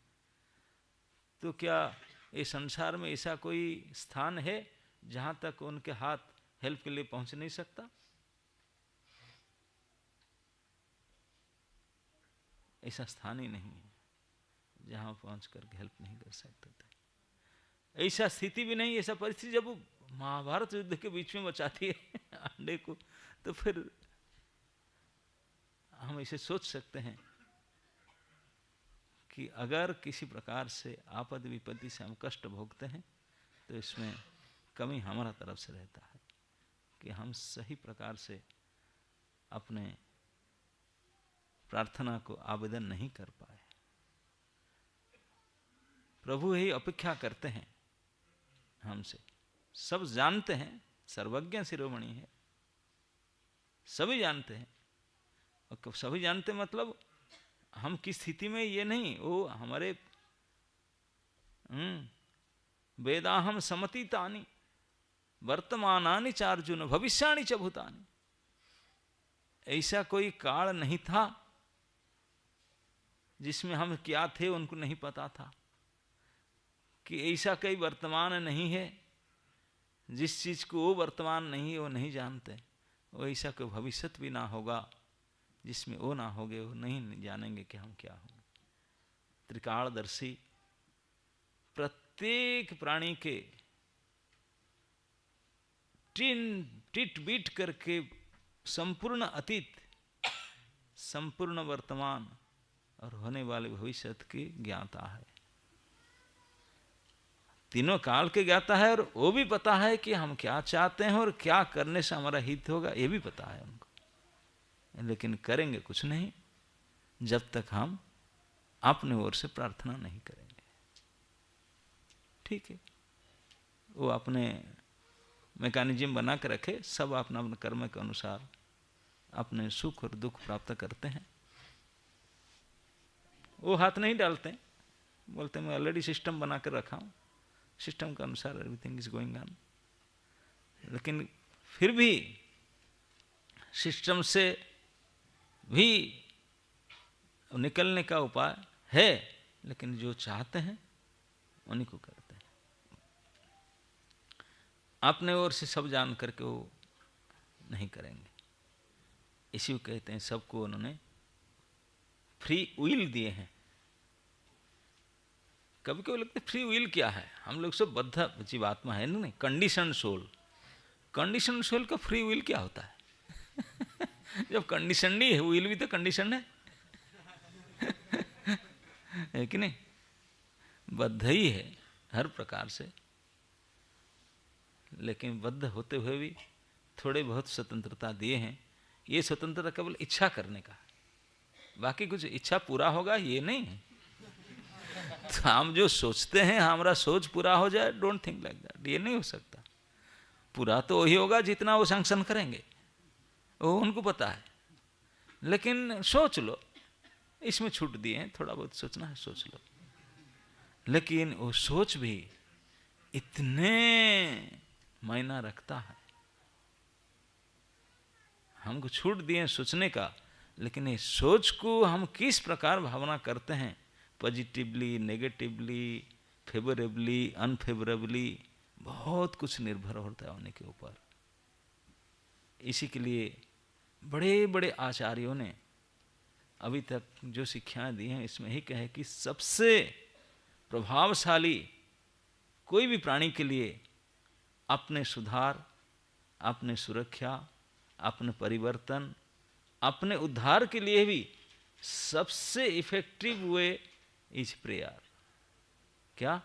तो क्या इस संसार में ऐसा कोई स्थान है जहां तक उनके हाथ हेल्प के लिए पहुंच नहीं सकता? ऐसा स्थान ही नहीं है जहां पहुंच करके हेल्प नहीं कर सकते थे। ऐसा स्थिति भी नहीं, ऐसा परिस्थिति जब वो महाभारत युद्ध के बीच में बचाती है अंडे को, तो फिर हम इसे सोच सकते हैं कि अगर किसी प्रकार से आपद विपत्ति से हम कष्ट भोगते हैं, तो इसमें कमी हमारा तरफ से रहता है कि हम सही प्रकार से अपने प्रार्थना को आवेदन नहीं कर पाए। प्रभु ही अपेक्षा करते हैं हमसे, सब जानते हैं, सर्वज्ञ शिरोमणि है, सभी जानते हैं। और सभी जानते मतलब हम किस स्थिति में, ये नहीं, वो हमारे वेदाहम समतीतानि वर्तमानानि च अर्जुन भविष्याणि च भूतानि। ऐसा कोई काल नहीं था जिसमें हम क्या थे उनको नहीं पता था, कि ऐसा कोई वर्तमान नहीं है जिस चीज को वो वर्तमान नहीं है वो नहीं जानते, वो ऐसा कोई भविष्य भी ना होगा जिसमें वो ना होगे, वो नहीं जानेंगे कि हम क्या होंगे। त्रिकालदर्शी, प्रत्येक प्राणी के टिट बीट करके संपूर्ण अतीत, संपूर्ण वर्तमान और होने वाले भविष्य की ज्ञाता है। तीनों काल के ज्ञाता है, और वो भी पता है कि हम क्या चाहते हैं और क्या करने से हमारा हित होगा, ये भी पता है उनको। लेकिन करेंगे कुछ नहीं जब तक हम अपने ओर से प्रार्थना नहीं करेंगे। ठीक है, वो अपने मैकेनिज्म बना के रखे, सब अपना अपने कर्म के अनुसार अपने सुख और दुख प्राप्त करते हैं। वो हाथ नहीं डालते, बोलते मैं ऑलरेडी सिस्टम बना कर रखा हूँ, सिस्टम के अनुसार एवरीथिंग इज गोइंग ऑन। लेकिन फिर भी सिस्टम से भी निकलने का उपाय है, लेकिन जो चाहते हैं उन्हीं को करते हैं। अपने ओर से सब जान करके वो नहीं करेंगे। इसी को कहते हैं, सबको उन्होंने फ्री विल दिए हैं। कभी कभी लगता है फ्री विल क्या है, हम लोग सब बद्ध जीवात्मा है ना, नहीं, कंडीशन सोल। कंडीशन सोल का फ्री विल क्या होता है? जब कंडीशन नहीं है, विल भी तो कंडीशन है कि नहीं? बद्ध ही है हर प्रकार से, लेकिन बद्ध होते हुए भी थोड़े बहुत स्वतंत्रता दिए हैं। ये स्वतंत्रता केवल इच्छा करने का, बाकी कुछ इच्छा पूरा होगा ये नहीं है। तो हम जो सोचते हैं हमारा सोच पूरा हो जाए, डोंट थिंक लाइक दैट, ये नहीं हो सकता। पूरा तो वही होगा जितना वो सैंक्शन करेंगे, वो उनको पता है। लेकिन सोच लो, इसमें छूट दिए हैं, थोड़ा बहुत सोचना है सोच लो। लेकिन वो सोच भी इतने मायना रखता है। हमको छूट दिए सोचने का, लेकिन ये सोच को हम किस प्रकार भावना करते हैं, पॉजिटिवली, नेगेटिवली, फेवरेबली, अनफेवरेबली, बहुत कुछ निर्भर होता है उन्हीं के ऊपर। इसी के लिए बड़े बड़े आचार्यों ने अभी तक जो शिक्षाएं दी हैं इसमें ही कहे कि सबसे प्रभावशाली कोई भी प्राणी के लिए अपने सुधार, अपने सुरक्षा, अपने परिवर्तन, अपने उद्धार के लिए भी सबसे इफेक्टिव वे इज प्रेयर। क्या?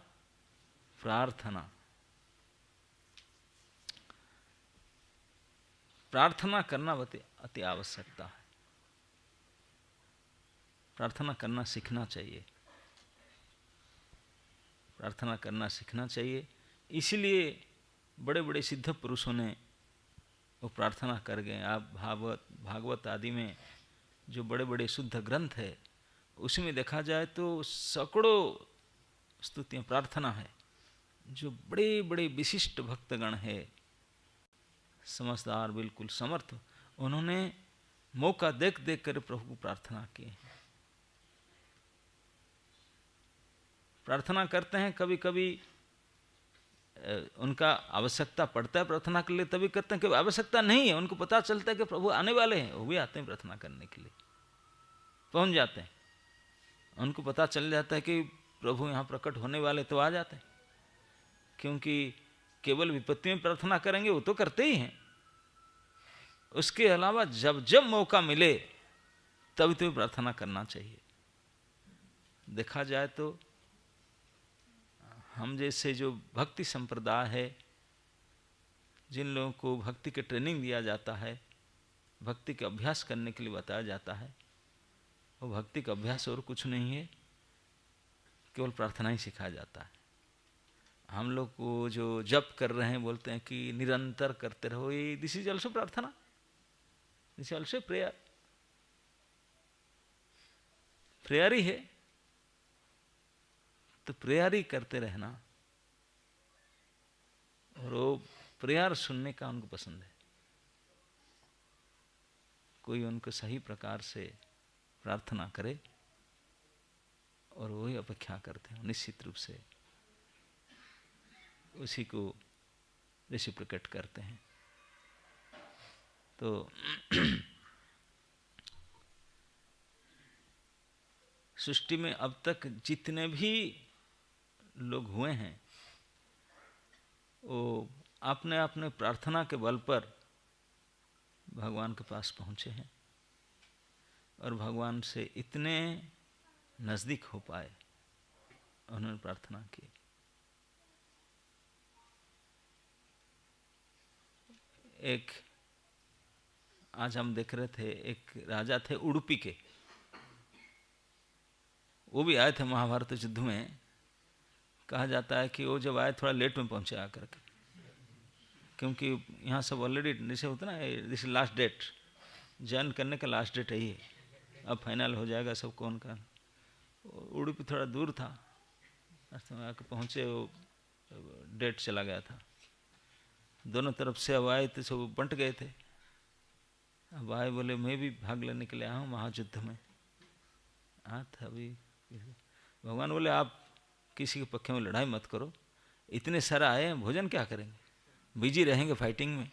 प्रार्थना। प्रार्थना करना अति आवश्यकता है। प्रार्थना करना सीखना चाहिए। प्रार्थना करना सीखना चाहिए। इसलिए बड़े बड़े सिद्ध पुरुषों ने वो प्रार्थना कर गए। आप भागवत आदि में जो बड़े बड़े शुद्ध ग्रंथ है उसमें देखा जाए तो सैकड़ों स्तुतियाँ प्रार्थना है। जो बड़े बड़े विशिष्ट भक्तगण है, समझदार, बिल्कुल समर्थ, उन्होंने मौका देख देख कर प्रभु को प्रार्थना की। प्रार्थना करते हैं, कभी कभी उनका आवश्यकता पड़ता है प्रार्थना के लिए, तभी करते हैं। कि आवश्यकता नहीं है, उनको पता चलता है कि प्रभु आने वाले हैं, वो भी आते हैं प्रार्थना करने के लिए, पहुंच जाते हैं। उनको पता चल जाता है कि प्रभु यहाँ प्रकट होने वाले, तो आ जाते हैं। क्योंकि केवल विपत्ति में प्रार्थना करेंगे वो तो करते ही हैं, उसके अलावा जब जब मौका मिले तभी तो प्रार्थना करना चाहिए। देखा जाए तो हम जैसे जो भक्ति संप्रदाय है, जिन लोगों को भक्ति के ट्रेनिंग दिया जाता है, भक्ति के अभ्यास करने के लिए बताया जाता है, वो भक्ति का अभ्यास और कुछ नहीं है, केवल प्रार्थना ही सिखाया जाता है। हम लोग को जो जप कर रहे हैं बोलते हैं कि निरंतर करते रहो, ये दिस इज ऑल्सो प्रार्थना, this is also prayer. Prayer ही है, तो प्रेयर ही करते रहना। और वो प्रेयर सुनने का उनको पसंद है। कोई उनको सही प्रकार से प्रार्थना करे और वही अपेक्षा करते हैं, निश्चित रूप से उसी को रेसिप्रोकेट करते हैं। तो सृष्टि में अब तक जितने भी लोग हुए हैं वो अपने अपने प्रार्थना के बल पर भगवान के पास पहुंचे हैं और भगवान से इतने नजदीक हो पाए, उन्होंने प्रार्थना की। एक आज हम देख रहे थे, एक राजा थे उडुपी के, वो भी आए थे महाभारत युद्ध में। कहा जाता है कि वो जब आए थोड़ा लेट में पहुंचे आकर के, क्योंकि यहाँ सब ऑलरेडी जैसे होता ना, दिस लास्ट डेट, जॉइन करने का लास्ट डेट यही है, अब फाइनल हो जाएगा सब कौन का। उडुपी थोड़ा दूर था, रास्ते में आकर पहुँचे, वो डेट चला गया था। दोनों तरफ से अब आए थे, सब बंट गए थे। अब आए, बोले मैं भी भाग लेने के लिए आया हूँ महायुद्ध में। था अभी भगवान बोले आप किसी के पक्ष में लड़ाई मत करो, इतने सारे आए हैं, भोजन क्या करेंगे, बिजी रहेंगे फाइटिंग में,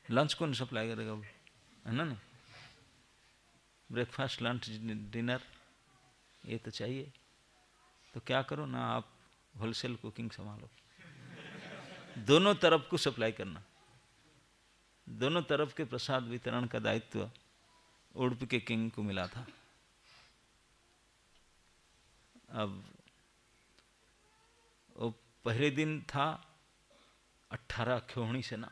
लंच कौन सप्लाई करेगा, है ना। ब्रेकफास्ट, लंच, डिनर ये तो चाहिए। तो क्या करो ना, आप होलसेल कुकिंग संभालो, दोनों तरफ को सप्लाई करना। दोनों तरफ के प्रसाद वितरण का दायित्व उडुपी के किंग को मिला था। अब वो पहले दिन था 18 अक्षौहिणी सेना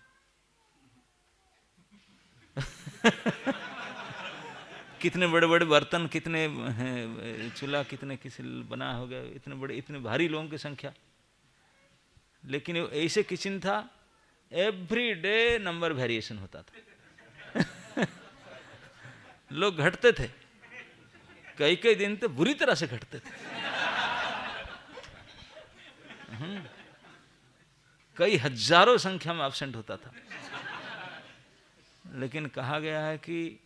कितने बड़े बड़े बर्तन, कितने चूल्हा, कितने किसी बना हो गया, इतने बड़े, इतने भारी लोगों की संख्या। लेकिन ऐसे किचन था, एवरी डे नंबर वेरिएशन होता था लोग घटते थे, कई कई दिन तो बुरी तरह से घटते थे। कई हजारों संख्या में एब्सेंट होता था। लेकिन कहा गया है कि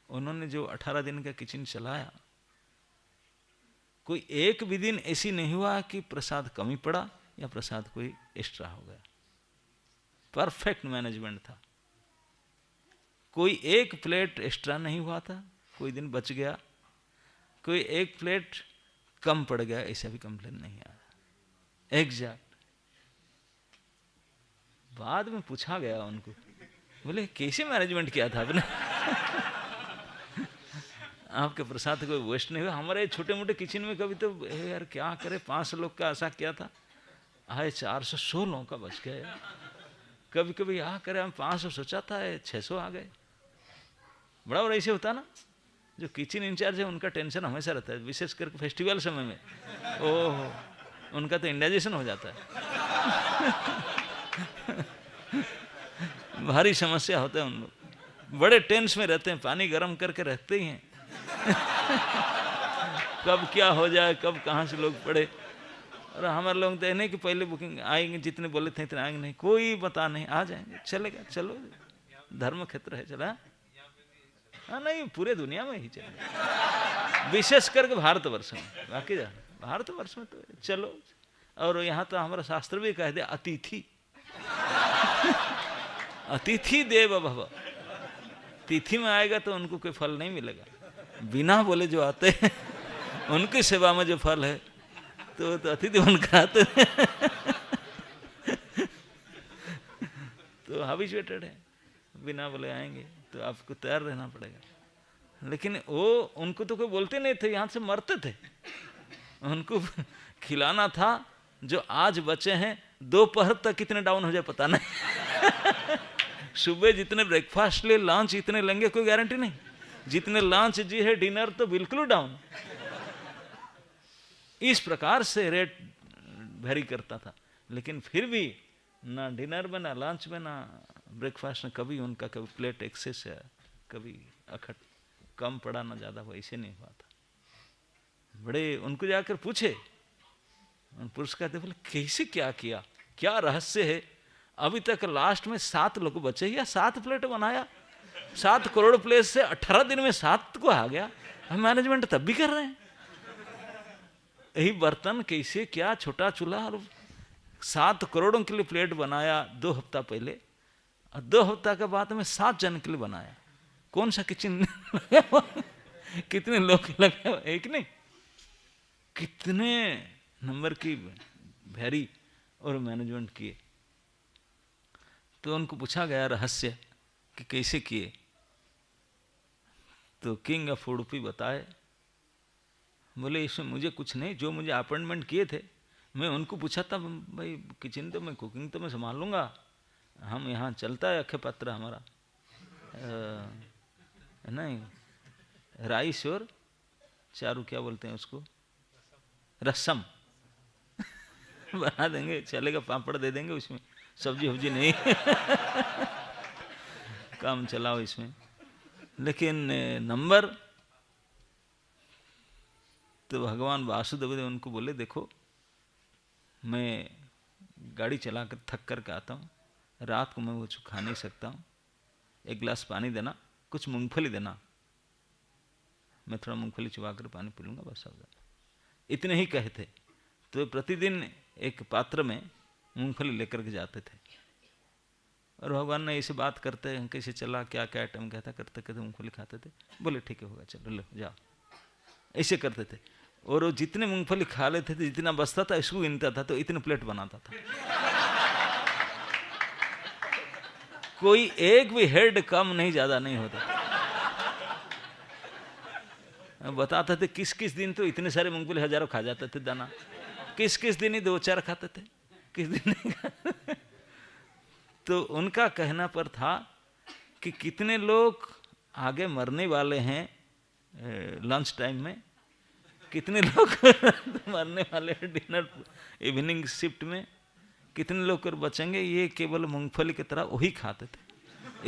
उन्होंने जो 18 दिन का किचन चलाया, कोई एक भी दिन ऐसी नहीं हुआ कि प्रसाद कमी पड़ा या प्रसाद कोई एक्स्ट्रा हो गया। परफेक्ट मैनेजमेंट था। कोई एक प्लेट एक्स्ट्रा नहीं हुआ था, कोई दिन बच गया, कोई एक प्लेट कम पड़ गया, ऐसा भी कंप्लेन नहीं आया, एग्जैक्ट। बाद में पूछा गया उनको, बोले कैसे मैनेजमेंट किया था आपने? आपके प्रसाद कोई वेस्ट नहीं हुआ? हमारे छोटे मोटे किचन में कभी तो यार क्या करे, 500 लोग का ऐसा किया था, आए 400 लोगों का बच गया। कभी कभी यहाँ करे हम 500 सोचा था, 600 आ गए। बड़ा बड़ा ऐसे होता ना, जो किचन इंचार्ज है उनका टेंशन हमेशा रहता है, विशेष करके फेस्टिवल समय में। ओह, उनका तो इंडाइजेशन हो जाता है। भारी समस्या होता है उन लोग, बड़े टेंस में रहते हैं, पानी गर्म करके रखते ही हैं। कब क्या हो जाए, कब कहाँ से लोग पड़े। और हमारे लोग तो नहीं कि पहले बुकिंग आएंगे, जितने बोले थे इतने आएंगे, नहीं, कोई पता नहीं, आ जाएंगे, चलेगा, चलो धर्म क्षेत्र है, चला। हाँ नहीं, पूरे दुनिया में ही चलेगा, विशेष करके भारतवर्ष में, बाकी भारतवर्ष में तो चलो। और यहाँ तो हमारा शास्त्र भी कह दे, अतिथि अतिथि देव भव, तिथि में आएगा तो उनको कोई फल नहीं मिलेगा, बिना बोले जो आते हैं उनकी सेवा में जो फल है तो अतिथि बनकर आते हैं। तो हैबिचुएटेड है, बिना बोले आएंगे तो आपको तैयार रहना पड़ेगा। लेकिन वो उनको तो कोई बोलते नहीं थे, यहाँ से मरते थे, उनको खिलाना था। जो आज बचे हैं दोपहर तक कितने डाउन हो जाए पता नहीं। सुबह जितने ब्रेकफास्ट ले, लंच इतने लेंगे कोई गारंटी नहीं, जितने लंच जी है डिनर तो बिल्कुल डाउन। इस प्रकार से रेट वेरी करता था, लेकिन फिर भी ना डिनर में, ना लंच में, ना ब्रेकफास्ट में कभी उनका कभी प्लेट एक्सेस है, कभी अखट कम पड़ा, ना ज़्यादा, वैसे नहीं हुआ था। बड़े उनको जाकर पूछे, पुरस्कार दे, बोले कैसे क्या किया, क्या रहस्य है? अभी तक लास्ट में 7 लोग बचे, या 7 प्लेट बनाया, 7 करोड़ प्लेट से 18 दिन में 7 को आ गया। हम मैनेजमेंट तब भी कर रहे हैं, यही बर्तन कैसे क्या, छोटा चूल्हा, और 7 करोड़ों के लिए प्लेट बनाया 2 हफ्ता पहले, और 2 हफ्ता के बाद में 7 जन के लिए बनाया। कौन सा किचन कितने लोग लगे, एक नहीं, कितने नंबर की भैरी और मैनेजमेंट किए। तो उनको पूछा गया रहस्य कि कैसे किए, तो किंग ऑफ उडुपी बताए, बोले इसमें मुझे कुछ नहीं, जो मुझे अपॉइंटमेंट किए थे मैं उनको पूछा था, भाई किचन तो मैं, कुकिंग तो मैं संभाल लूँगा, हम यहाँ चलता है अक्षय पात्र हमारा, नहीं राइस और चारू क्या बोलते हैं उसको, रसम बना देंगे, चलेगा, पापड़ दे देंगे, उसमें सब्जी वब्जी नहीं काम चलाओ इसमें। लेकिन नंबर तो भगवान वासुदेव ने उनको बोले, देखो मैं गाड़ी चला कर थक कर के आता हूँ, रात को मैं कुछ खा नहीं सकता हूँ, 1 गिलास पानी देना, कुछ मूंगफली देना, मैं थोड़ा मूंगफली चबा कर पानी पी लूँगा, बस हो जाए। इतने ही कहे थे। तो प्रतिदिन एक पात्र में मूंगफली लेकर के जाते थे, और भगवान ने ऐसे बात करते हैं, कैसे चला, क्या क्या आइटम कहता, करते करते मूंगफली खाते थे। बोले ठीक है, होगा, चलो लो जाओ, ऐसे करते थे। और वो जितने मूंगफली खा लेते थे, जितना बचता था इसको गिनता था, तो इतने प्लेट बनाता था। कोई एक भी हेड कम नहीं, ज्यादा नहीं होता। बताते थे किस किस दिन तो इतने सारे मूंगफली हजारों खा जाते थे दाना, किस किस दिन ही 2-4 खाते थे, किस दिन नहीं खाते। तो उनका कहना पर था कि कितने लोग आगे मरने वाले हैं लंच टाइम में, कितने लोग मरने वाले हैं डिनर इवनिंग शिफ्ट में, कितने लोग कर बचेंगे, ये केवल मूंगफली की तरह वही खाते थे,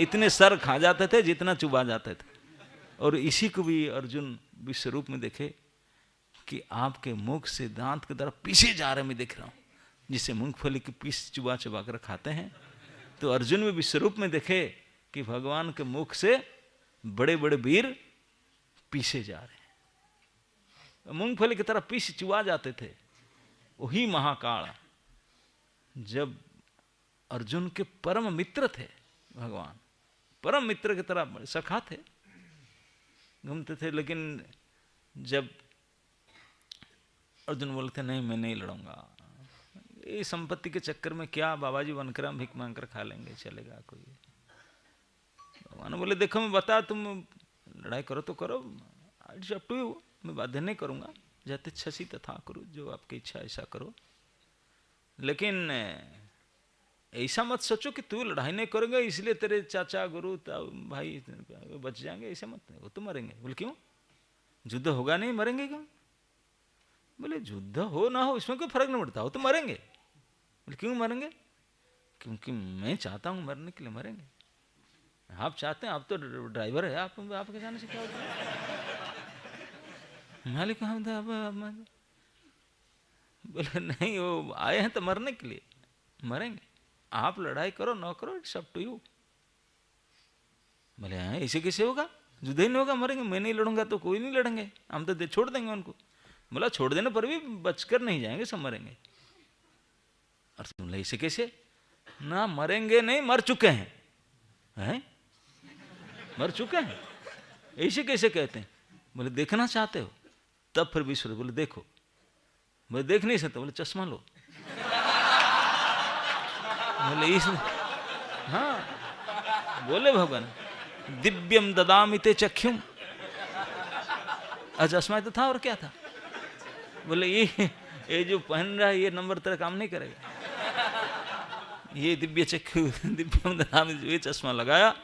इतने सर खा जाते थे जितना चुबा जाते थे। और इसी को भी अर्जुन विश्व रूप में देखे कि आपके मुख से दांत की तरफ पीसे जा रहे मैं देख रहा हूँ, जिसे मूंगफली की पीस चुबा चुबा कर खाते हैं। तो अर्जुन भी विश्व रूप में देखे कि भगवान के मुख से बड़े बड़े वीर पीसे जा रहे हैं, मूंगफली की तरह पीस चुबा जाते थे। वही महाकाल जब अर्जुन के परम मित्र थे भगवान, परम मित्र की तरह सखा थे, घूमते थे। लेकिन जब अर्जुन बोलते नहीं मैं नहीं लड़ूंगा, ये संपत्ति के चक्कर में क्या बाबा जी बनकर हम भीख मांग कर खा लेंगे, चलेगा कोई। भगवान बोले देखो मैं बता, तुम लड़ाई करो तो करो, इट्स अप टू यू, मैं बाध्य नहीं करूंगा, जैसे छसी तथा करो, जो आपकी इच्छा ऐसा करो। लेकिन ऐसा मत सोचो कि तू लड़ाई नहीं करेगा इसलिए तेरे चाचा गुरु भाई बच जाएंगे, ऐसे मत, वो तो मरेंगे। बोले क्यों, युद्ध होगा नहीं, मरेंगे क्यों? बोले युद्ध हो ना हो इसमें कोई फर्क नहीं पड़ता, वो तो मरेंगे। बोले क्यों मरेंगे? क्योंकि मैं चाहता हूँ मरने के लिए, मरेंगे। आप चाहते हैं, आप तो ड्राइवर है, आपके जाने से क्या होता है? मालिक बोले नहीं, वो आए हैं तो मरने के लिए, मरेंगे। आप लड़ाई करो ना करो, इट्स अप टू यू। बोले हाँ ऐसे कैसे होगा, युद्ध ही नहीं होगा, मरेंगे। मैं नहीं लड़ूंगा तो कोई नहीं लड़ेंगे, हम तो छोड़ देंगे उनको। बोला छोड़ देने पर भी बचकर नहीं जाएंगे, सब मरेंगे। और बोले ऐसे कैसे, ना मरेंगे नहीं, मर चुके हैं, मर चुके हैं, ऐसे कैसे कहते हैं? बोले देखना चाहते हो? तब फिर विश्व बोले देखो। बोले देख नहीं सकते? बोले चश्मा लो। बोले इस, हाँ बोले भगवान दिव्यम ददामिते चक्षुम, चश्मा तो था और क्या था। बोले ये जो पहन रहा है ये नंबर तेरा काम नहीं करेगा, ये दिव्य चक्षु दिव्यम ददामिते, ये चश्मा लगाया।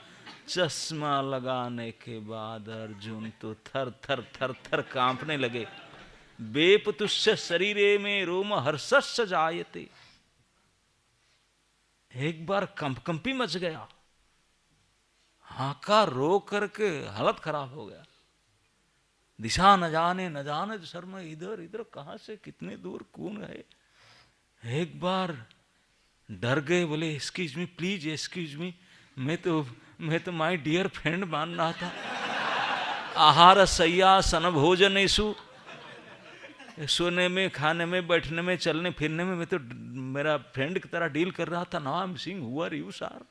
चश्मा लगाने के बाद अर्जुन तो थर थर थर थर कांपने लगे। बेपतुष्य शरीरे में रोम हर्षस्य जायते, एक बार कंपी मच गया, हाका रो करके हालत खराब हो गया। दिशा न जाने शर्मा, इधर इधर कहां से कितने दूर कौन है। एक बार डर गए, बोले excuse me please, excuse me, मैं तो माय डियर फ्रेंड मान रहा था। आहार सैया सन भोजनेषु, सोने में, खाने में, बैठने में, चलने फिरने में मैं तो मेरा फ्रेंड की तरह डील कर रहा था। नाम सिंह हुआ यू सार,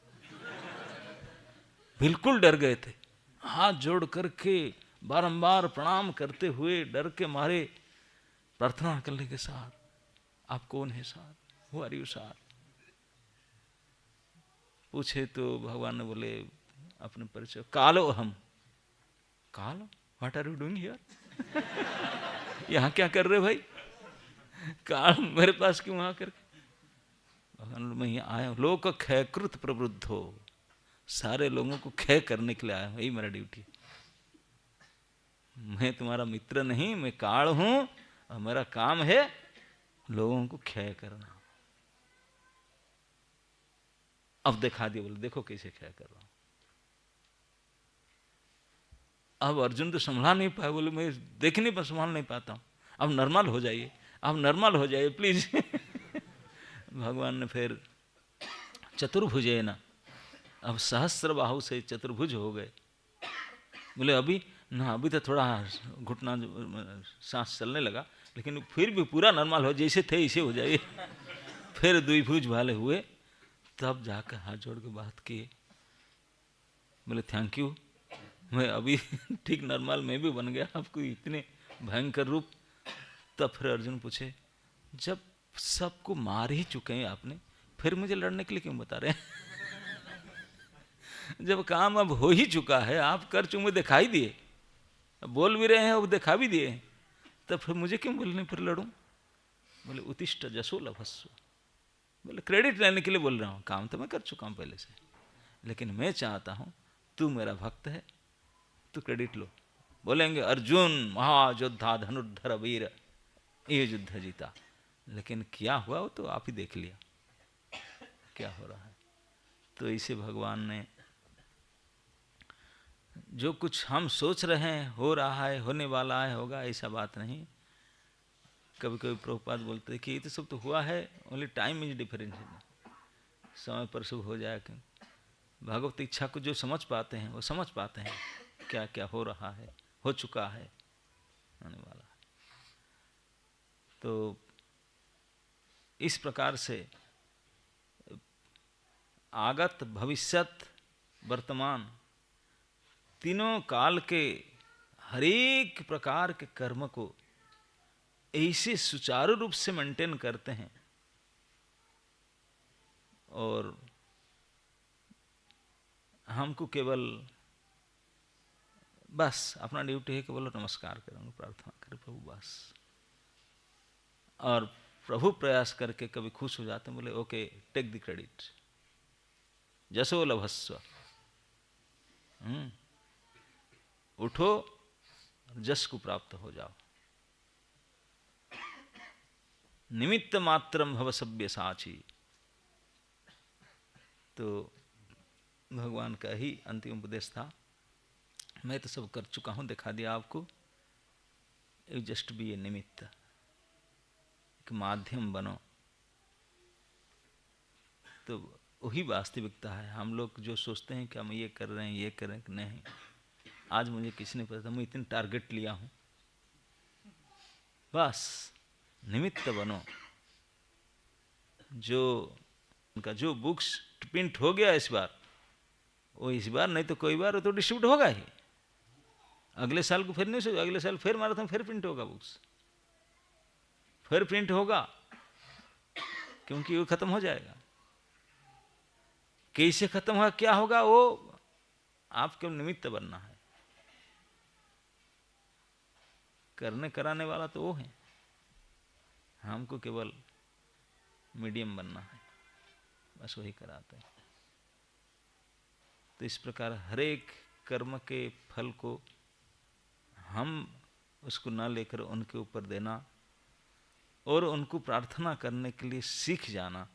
बिल्कुल डर गए थे। हाथ जोड़ करके बारंबार प्रणाम करते हुए डर के मारे प्रार्थना करने के साथ, आप कौन है सार, हु आर यू सार? पूछे तो भगवान ने बोले अपने परिचय, कालो अहम। कालो, what are you doing here? यहाँ क्या कर रहे भाई? काल मेरे पास क्यों आकर? भगवान मैं यहाँ आया हूँ, लोक क्षयकृत प्रवृद्ध हो, सारे लोगों को क्षय करने के लिए आया हूँ, यही मेरा ड्यूटी। मैं तुम्हारा मित्र नहीं, मैं काल हूं और मेरा काम है लोगों को क्षय करना। अब दिखा दिया, बोले देखो कैसे क्षय कर रहा हूं। अब अर्जुन तो संभाल नहीं पाया, बोले मैं देखने पर संभाल नहीं पाता हूं, अब नॉर्मल हो जाइए, अब नॉर्मल हो जाइए प्लीज। भगवान ने फिर चतुर्भुजे ना, अब सहस्त्र बाहु से चतुर्भुज हो गए। बोले अभी ना, अभी तो थोड़ा घुटना सांस चलने लगा, लेकिन फिर भी पूरा नॉर्मल हो, जैसे थे ऐसे हो जाइए। फिर द्विभुज वाले हुए, तब जाकर हाथ जोड़ के बात किए। बोले थैंक यू, मैं अभी ठीक नॉर्मल मैं भी बन गया, आपको इतने भयंकर रूप। तब फिर अर्जुन पूछे जब सबको मार ही चुके हैं आपने, फिर मुझे लड़ने के लिए क्यों बता रहे हैं? जब काम अब हो ही चुका है, आप कर चुके, दिखाई दिए, बोल भी रहे हैं और दिखा भी दिए, तब फिर मुझे क्यों बोलने फिर लड़ूं? बोले उत्तिष्ठ जसो लभस्व, बोले क्रेडिट लेने के लिए बोल रहा हूँ, काम तो मैं कर चुका हूँ पहले से, लेकिन मैं चाहता हूँ तू मेरा भक्त है, तू क्रेडिट लो। बोलेंगे अर्जुन महायोद्धा धनुर्धर वीर, ये युद्ध जीता, लेकिन क्या हुआ वो तो आप ही देख लिया क्या हो रहा है। तो इसे भगवान ने, जो कुछ हम सोच रहे हैं हो रहा है, होने वाला है, होगा, ऐसा बात नहीं। कभी कभी प्रभुपाद बोलते हैं कि ये तो सब तो हुआ है, ओनली टाइम इज डिफरेंट, समय पर सब हो जाए। भगवत इच्छा को जो समझ पाते हैं वो समझ पाते हैं क्या क्या हो रहा है, हो चुका है, होने वाला है। तो इस प्रकार से आगत, भविष्यत, वर्तमान तीनों काल के हरेक प्रकार के कर्म को ऐसे सुचारू रूप से मेंटेन करते हैं और हमको केवल बस अपना ड्यूटी है केवल नमस्कार करें, प्रार्थना करें प्रभु बस। और प्रभु प्रयास करके कभी खुश हो जाते हैं, बोले ओके टेक द क्रेडिट, जसो लभस्व, उठो जस को प्राप्त हो जाओ। निमित्त मात्रम भव सभ्य साची, तो भगवान का ही अंतिम उपदेश था। मैं तो सब कर चुका हूं, दिखा दिया आपको, यू जस्ट बी ए निमित्त, एक माध्यम बनो। तो वही वास्तविकता है। हम लोग जो सोचते हैं कि हम ये कर रहे हैं, ये कर रहे हैं, नहीं, आज मुझे किसी ने पता था, मैं इतने टारगेट लिया हूं, बस निमित्त बनो। जो उनका जो बुक्स प्रिंट हो गया इस बार, वो इस बार नहीं तो कोई बार वो तो डिस्ट्रीब्यूट होगा ही। अगले साल को फिर नहीं सोचो, अगले साल फिर मैराथन फिर प्रिंट होगा, बुक्स फिर प्रिंट होगा, क्योंकि वो खत्म हो जाएगा। कैसे खत्म होगा, क्या होगा, वो आपके निमित्त बनना है। करने कराने वाला तो वो है, हमको केवल मीडियम बनना है, बस वही कराते हैं। तो इस प्रकार हर एक कर्म के फल को हम उसको ना लेकर उनके ऊपर देना और उनको प्रार्थना करने के लिए सीख जाना,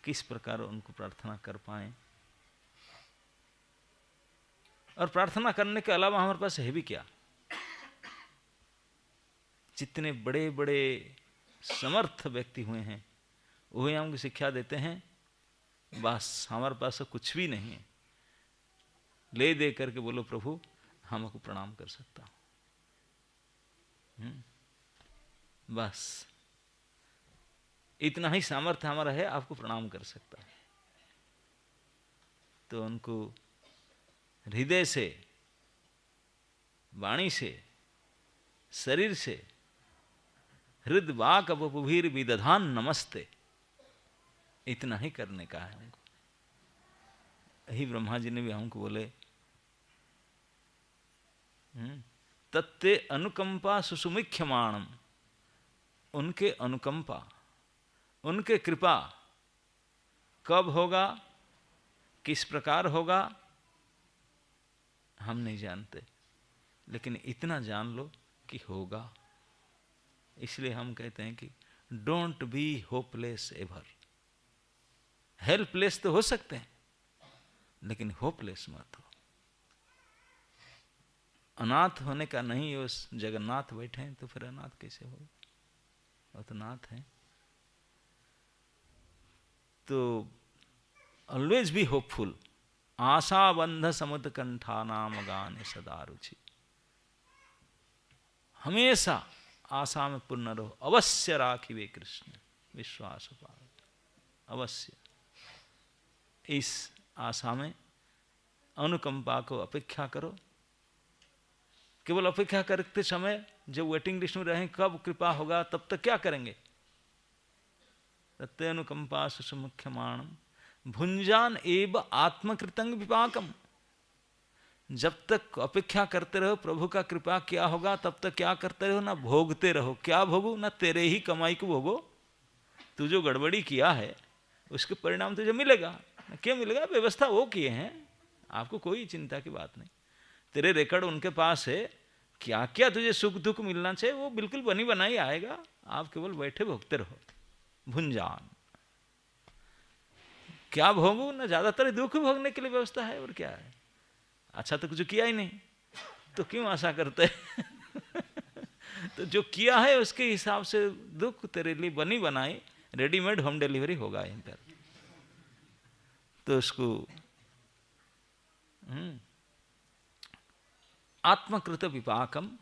किस प्रकार उनको प्रार्थना कर पाएं। और प्रार्थना करने के अलावा हमारे पास है भी क्या, जितने बड़े बड़े समर्थ व्यक्ति हुए हैं वही हमको शिक्षा देते हैं, बस हमारे पास कुछ भी नहीं है, ले दे करके बोलो प्रभु हमको प्रणाम कर सकता हूं, बस इतना ही सामर्थ्य हमारा है, आपको प्रणाम कर सकता है। तो उनको हृदय से, वाणी से, शरीर से, हृद वाक अपभीर विदधान नमस्ते, इतना ही करने का है हमको। यही ब्रह्मा जी ने भी हमको बोले, तत्ते अनुकंपा सुसुमुख्यमाणम, उनके अनुकंपा, उनके कृपा कब होगा, किस प्रकार होगा, हम नहीं जानते, लेकिन इतना जान लो कि होगा। इसलिए हम कहते हैं कि don't be hopeless ever. Helpless तो हो सकते हैं, लेकिन होपलेस मत हो। अनाथ होने का नहीं, उस जगन्नाथ बैठे हैं तो फिर अनाथ कैसे होगा, वो तो नाथ हैं। तो ऑलवेज बी होपफुल, आशाबंध समुद्र कंठा नाम गाने सदा रुचि, हमेशा आशा में पूर्ण रहो, अवश्य राखिवे कृष्ण विश्वास पाओ, अवश्य। इस आशा में अनुकंपा को अपेक्षा करो। केवल अपेक्षा करते समय जब वेटिंग लिस्ट में रहें कब कृपा होगा, तब तक क्या करेंगे, तत्ते अनुकंपा सुसुमुख्यमाणम भुंजान एव आत्मकृतं विपाकम। जब तक अपेक्षा करते रहो प्रभु का कृपा क्या होगा, तब तक क्या करते रहो, ना भोगते रहो। क्या भोगो, ना तेरे ही कमाई को भोगो। तू जो गड़बड़ी किया है उसके परिणाम तुझे मिलेगा। क्या मिलेगा, व्यवस्था वो किए हैं, आपको कोई चिंता की बात नहीं। तेरे रिकॉर्ड उनके पास है, क्या क्या तुझे सुख दुख मिलना चाहिए वो बिल्कुल बनी बनाई आएगा। आप केवल बैठे भोगते रहो। भुंजान क्या भोगू, ना ज्यादातर दुख भोगने के लिए व्यवस्था है, और क्या है। अच्छा तो कुछ किया ही नहीं तो क्यों आशा करते तो जो किया है उसके हिसाब से दुख तेरे लिए बनी बनाई रेडीमेड होम डिलीवरी होगा यहीं पर। तो उसको आत्मकृत विपाकम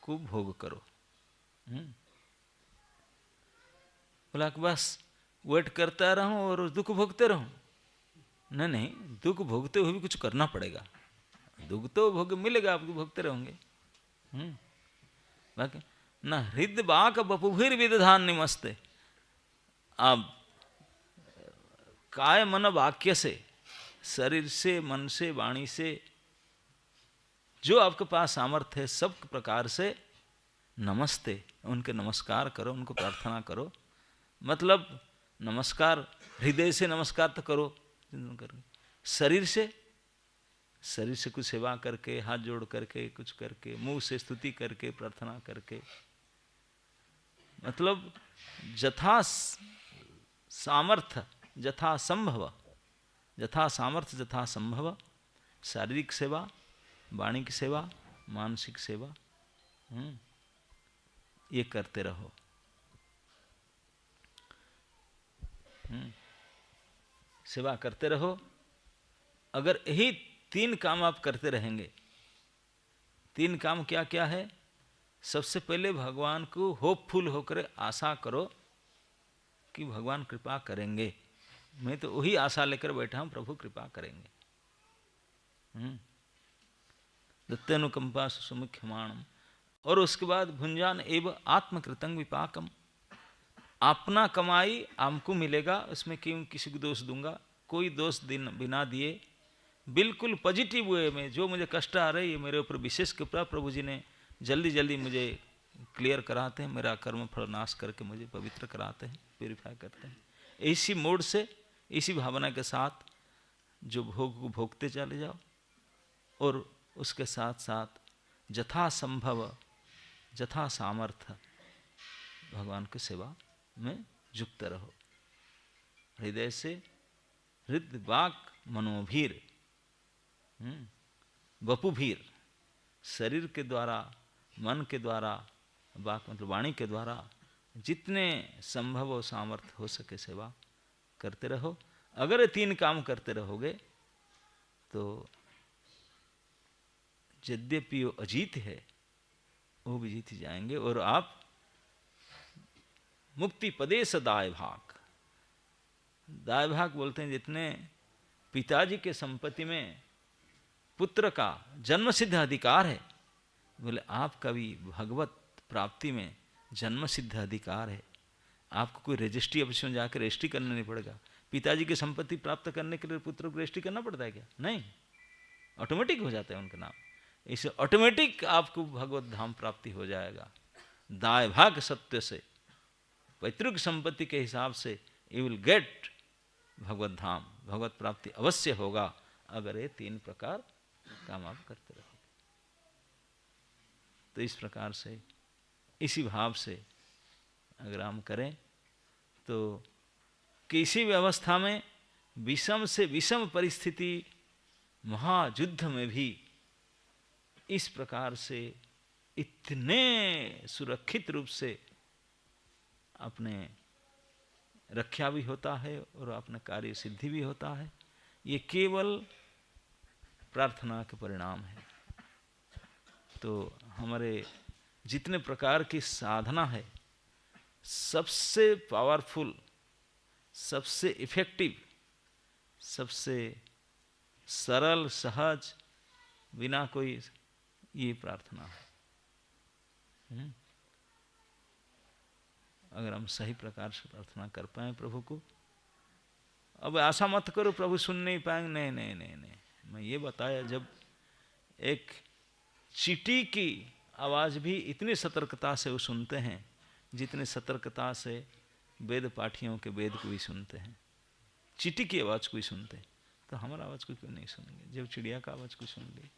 को भोग करो। बोला कि बस वेट करता रहूं और दुख भोगते रहूं, नहीं नहीं, दुख भोगते हुए भी कुछ करना पड़ेगा। दुख तो भोग मिलेगा, आपको भोगते रहोगे। बाकी न हृदय बाक बपुभिर विदधान निमस्ते। आप काय मन वाक्य से, शरीर से, मन से, वाणी से, जो आपके पास सामर्थ्य है सब प्रकार से नमस्ते, उनके नमस्कार करो, उनको प्रार्थना करो। मतलब नमस्कार हृदय से नमस्कार तो करो, शरीर से, शरीर से कुछ सेवा करके, हाथ जोड़ करके, कुछ करके, मुंह से स्तुति करके, प्रार्थना करके, मतलब जथा सामर्थ्य जथा संभव, जथा सामर्थ्य जथा संभव शारीरिक सेवा, वाणी की सेवा, मानसिक सेवा, ये करते रहो। सेवा करते रहो। अगर यही 3 काम आप करते रहेंगे, 3 काम क्या क्या है? सबसे पहले भगवान को होपफुल होकर आशा करो कि भगवान कृपा करेंगे। मैं तो वही आशा लेकर बैठा हूं, प्रभु कृपा करेंगे। दत्तेनुकंपा सुमुख्यमाणम। और उसके बाद भुंजान एवं आत्मकृतंग विपाकम, अपना कमाई हमको मिलेगा, उसमें क्यों किसी को दोष दूंगा? कोई दोष बिना दिए, बिल्कुल पॉजिटिव वे में, जो मुझे कष्ट आ रही है मेरे ऊपर विशेष कृपा प्रभु जी ने जल्दी जल्दी मुझे क्लियर कराते हैं, मेरा कर्म फल नाश करके मुझे पवित्र कराते हैं, प्यूरिफाई करते हैं। इसी मोड से, इसी भावना के साथ जो भोग को भोगते चले जाओ, और उसके साथ साथ जथा संभव जथा सामर्थ्य भगवान की सेवा में जुक्त रहो। हृदय से, हृदय वाक मनोभीर, वपुभीर, शरीर के द्वारा, मन के द्वारा, वाक मतलब वाणी के द्वारा जितने संभव और सामर्थ्य हो सके सेवा करते रहो। अगर ये 3 काम करते रहोगे तो यद्यपि वो अजीत है, वो भी जीत जाएंगे, और आप मुक्ति पदे से दाय भाग, दाय भाग बोलते हैं जितने पिताजी के संपत्ति में पुत्र का जन्म सिद्ध अधिकार है, बोले आपका भी भगवत प्राप्ति में जन्म सिद्ध अधिकार है। आपको कोई रजिस्ट्री ऑफिस में जाकर रजिस्ट्री करना नहीं पड़ेगा। पिताजी की संपत्ति प्राप्त करने के लिए पुत्र को रजिस्ट्री करना पड़ता है क्या? नहीं, ऑटोमेटिक हो जाता है उनका नाम। इसे ऑटोमेटिक आपको भगवत धाम प्राप्ति हो जाएगा। दाय भाग सत्य से, पैतृक संपत्ति के हिसाब से यू विल गेट भगवत धाम, भगवत प्राप्ति अवश्य होगा, अगर ये 3 प्रकार काम आप करते रहो। तो इस प्रकार से, इसी भाव से अगर हम करें तो किसी भी अवस्था में, विषम से विषम परिस्थिति, महायुद्ध में भी इस प्रकार से इतने सुरक्षित रूप से अपने रक्षा भी होता है और अपना कार्य सिद्धि भी होता है। ये केवल प्रार्थना के परिणाम है। तो हमारे जितने प्रकार की साधना है, सबसे पावरफुल, सबसे इफेक्टिव, सबसे सरल, सहज, बिना कोई, ये प्रार्थना है। अगर हम सही प्रकार से प्रार्थना कर पाए प्रभु को, अब आशा मत करो प्रभु सुन नहीं पाएंगे, नहीं नहीं नहीं नहीं। मैं ये बताया, जब एक चींटी की आवाज़ भी इतनी सतर्कता से वो सुनते हैं जितनी सतर्कता से वेद पाठियों के वेद को भी सुनते हैं, चींटी की आवाज़ को ही सुनते हैं, तो हमारा आवाज़ को क्यों नहीं सुनेंगे? जब चिड़िया का आवाज़ को सुन ली,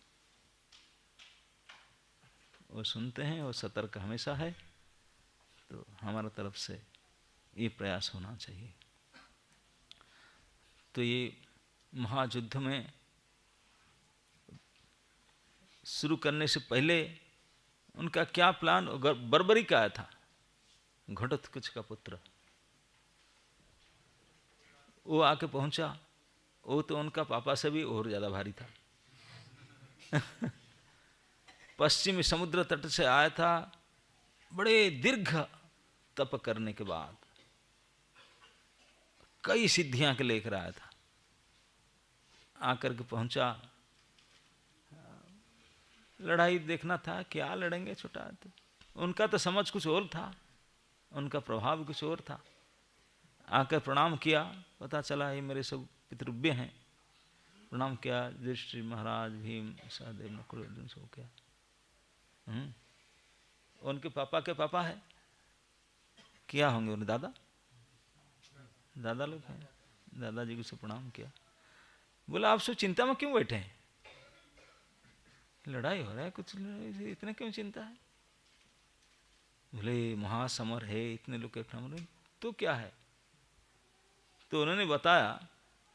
वो सुनते हैं, वो सतर्क हमेशा है। तो हमारा तरफ से ये प्रयास होना चाहिए। तो ये महायुद्ध में शुरू करने से पहले उनका क्या प्लान? बर्बरी का आया था, घटोत्कच का पुत्र, वो आके पहुंचा। वो तो उनका पापा से भी और ज्यादा भारी था। पश्चिमी समुद्र तट से आया था, बड़े दीर्घ तप करने के बाद कई सिद्धियां के लेकर आया था। आकर के पहुंचा। लड़ाई देखना था, क्या लड़ेंगे छोटा, तो उनका तो समझ कुछ और था, उनका प्रभाव कुछ और था। आकर प्रणाम किया, पता चला ये मेरे सब पितृव्य हैं। प्रणाम किया, युधिष्ठिर महाराज, भीम, सहदेव, नकुल, अर्जुन सब क्या। उनके पापा के पापा है, क्या होंगे उन्हें, दादा दादा लोग हैं। दादाजी को से प्रणाम किया, बोला आप सब चिंता में क्यों बैठे हैं, लड़ाई हो रहा है, कुछ इतना क्यों चिंता है। बोले महासमर है, इतने लोग इकट्ठा मर, तो क्या है। तो उन्होंने बताया,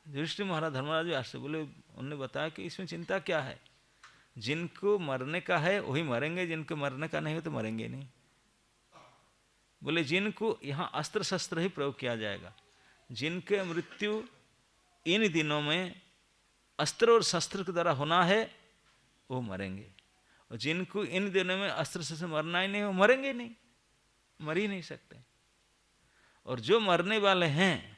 युधिष्ठिर महाराज धर्मराज व्यास से बोले, उन्होंने बताया कि इसमें चिंता क्या है, जिनको मरने का है वही मरेंगे, जिनको मरने का नहीं हो तो मरेंगे नहीं। बोले जिनको यहाँ अस्त्र शस्त्र ही प्रयोग किया जाएगा, जिनके मृत्यु इन दिनों में अस्त्र और शस्त्र के द्वारा होना है वो मरेंगे, और जिनको इन दिनों में अस्त्र से मरना ही नहीं वो मरेंगे नहीं, मर ही नहीं सकते। और जो मरने वाले हैं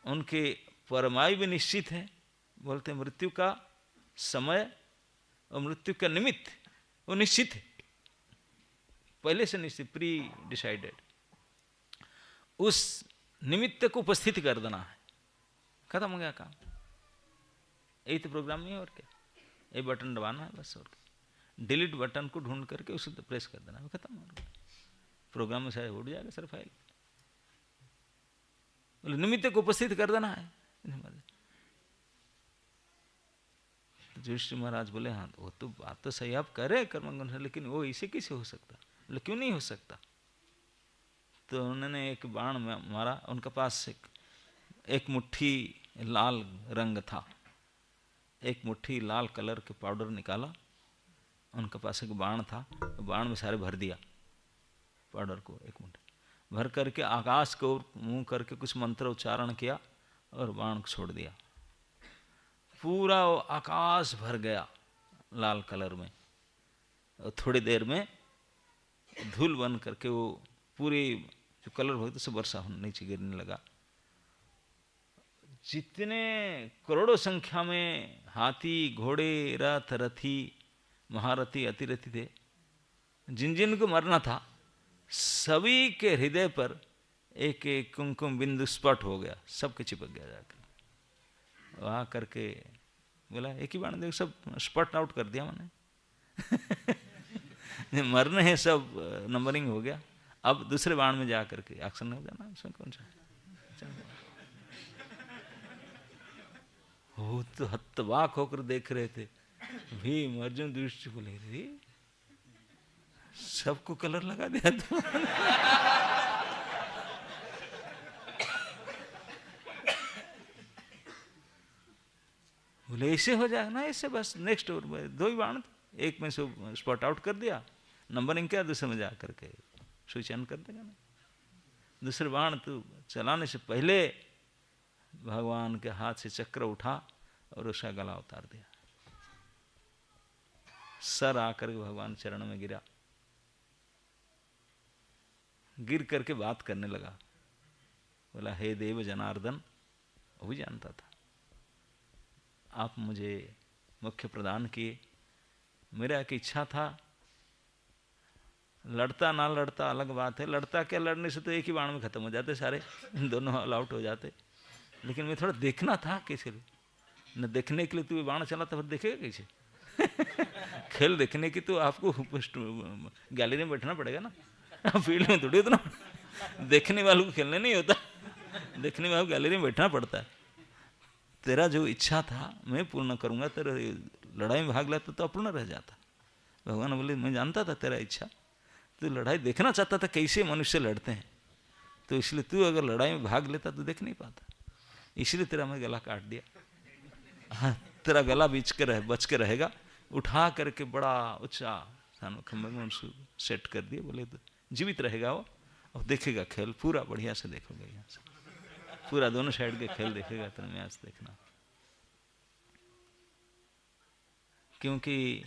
उनके परमायु भी निश्चित है, बोलते हैं मृत्यु का समय और मृत्यु का निमित्त वो निश्चित है, पहले से निश्चित, प्री डिसाइडेड। उस निमित्त को उपस्थित कर देना है, खत्म हो गया काम। यही तो प्रोग्राम नहीं है और क्या, ये बटन दबाना है बस, और क्या, डिलीट बटन को ढूंढ करके उसे तो प्रेस कर देना है, खत्म हो गया प्रोग्राम में, सारे उड़ जाएगा सर फाइल। निमित्त को उपस्थित कर देना है। युधिष्ठिर महाराज बोले हाँ वो तो बात तो सही आप कह रहे हैं कर्मगुण से, लेकिन वो इसे कैसे हो सकता, बोले क्यों नहीं हो सकता। तो उन्होंने एक बाण मारा, उनके पास एक मुट्ठी लाल रंग था, एक मुट्ठी लाल कलर के पाउडर निकाला, उनके पास एक बाण था, बाण में सारे भर दिया पाउडर को, एक मुट्ठी भर करके आकाश को मुंह करके कुछ मंत्र उच्चारण किया और बाण को छोड़ दिया। पूरा वो आकाश भर गया लाल कलर में, और थोड़ी देर में धूल बन करके वो पूरी जो कलर भरते से वर्षा नीचे गिरने लगा। जितने करोड़ों संख्या में हाथी, घोड़े, रथ, रथी, महारथी, अतिरथी थे, जिन जिन को मरना था, सभी के हृदय पर एक एक कुमकुम बिंदु स्पॉट हो गया, सबके चिपक गया जाकर। वहाँ करके बोला एक ही बाण देख सब स्पॉट आउट कर दिया मैंने। मरने हैं सब, नंबरिंग हो गया। अब दूसरे बाण में जा करके एक्शन हो जाना, उसमें कौन सा। वो तो हतबाक होकर देख रहे थे, भीम, अर्जुन, युधिष्ठिर बोले रे सबको कलर लगा दिया तो। बोले ऐसे हो जाएगा ना, ऐसे बस नेक्स्ट ओवर में 2 ही बाण, एक में से स्पॉट आउट कर दिया, नंबरिंग क्या, दूसरे में जा करके सूचन कर देगा ना। दूसरे बाण तो चलाने से पहले भगवान के हाथ से चक्र उठा और उसका गला उतार दिया, सर आकर के भगवान चरण में गिरा, गिर करके बात करने लगा, बोला हे देव जनार्दन, वो भी जानता था आप मुझे मुख्य प्रदान किए, मेरा एक इच्छा था, लड़ता ना लड़ता अलग बात है, लड़ता क्या, लड़ने से तो एक ही बाण में खत्म हो जाते सारे, दोनों ऑल आउट हो जाते, लेकिन मैं थोड़ा देखना था कैसे, न देखने के लिए तू बाण चला तो फिर देखेगा कैसे। खेल देखने की तो आपको गैलरी में बैठना पड़ेगा ना, फील्ड में थोड़ी उतना, देखने वालों को खेलने नहीं होता, देखने वालों को गैलरी में बैठना पड़ता है। तेरा जो इच्छा था मैं पूर्ण करूंगा, तेरा लड़ाई में भाग लेता तो अपूर्ण रह जाता। भगवान बोले मैं जानता था तेरा इच्छा, तू लड़ाई देखना चाहता था कैसे मनुष्य लड़ते हैं, तो इसलिए तू अगर लड़ाई में भाग लेता तो देख नहीं पाता, इसलिए तेरा मैं गला काट दिया। हाँ तेरा गला बच के रहेगा। उठा करके बड़ा ऊंचा खंभे में उसको सेट कर दिया, बोले तो जीवित रहेगा वो, और देखेगा खेल पूरा बढ़िया से, देखोगे यहाँ से पूरा दोनों साइड के खेल देखेगा, तो मैं आज देखना। क्योंकि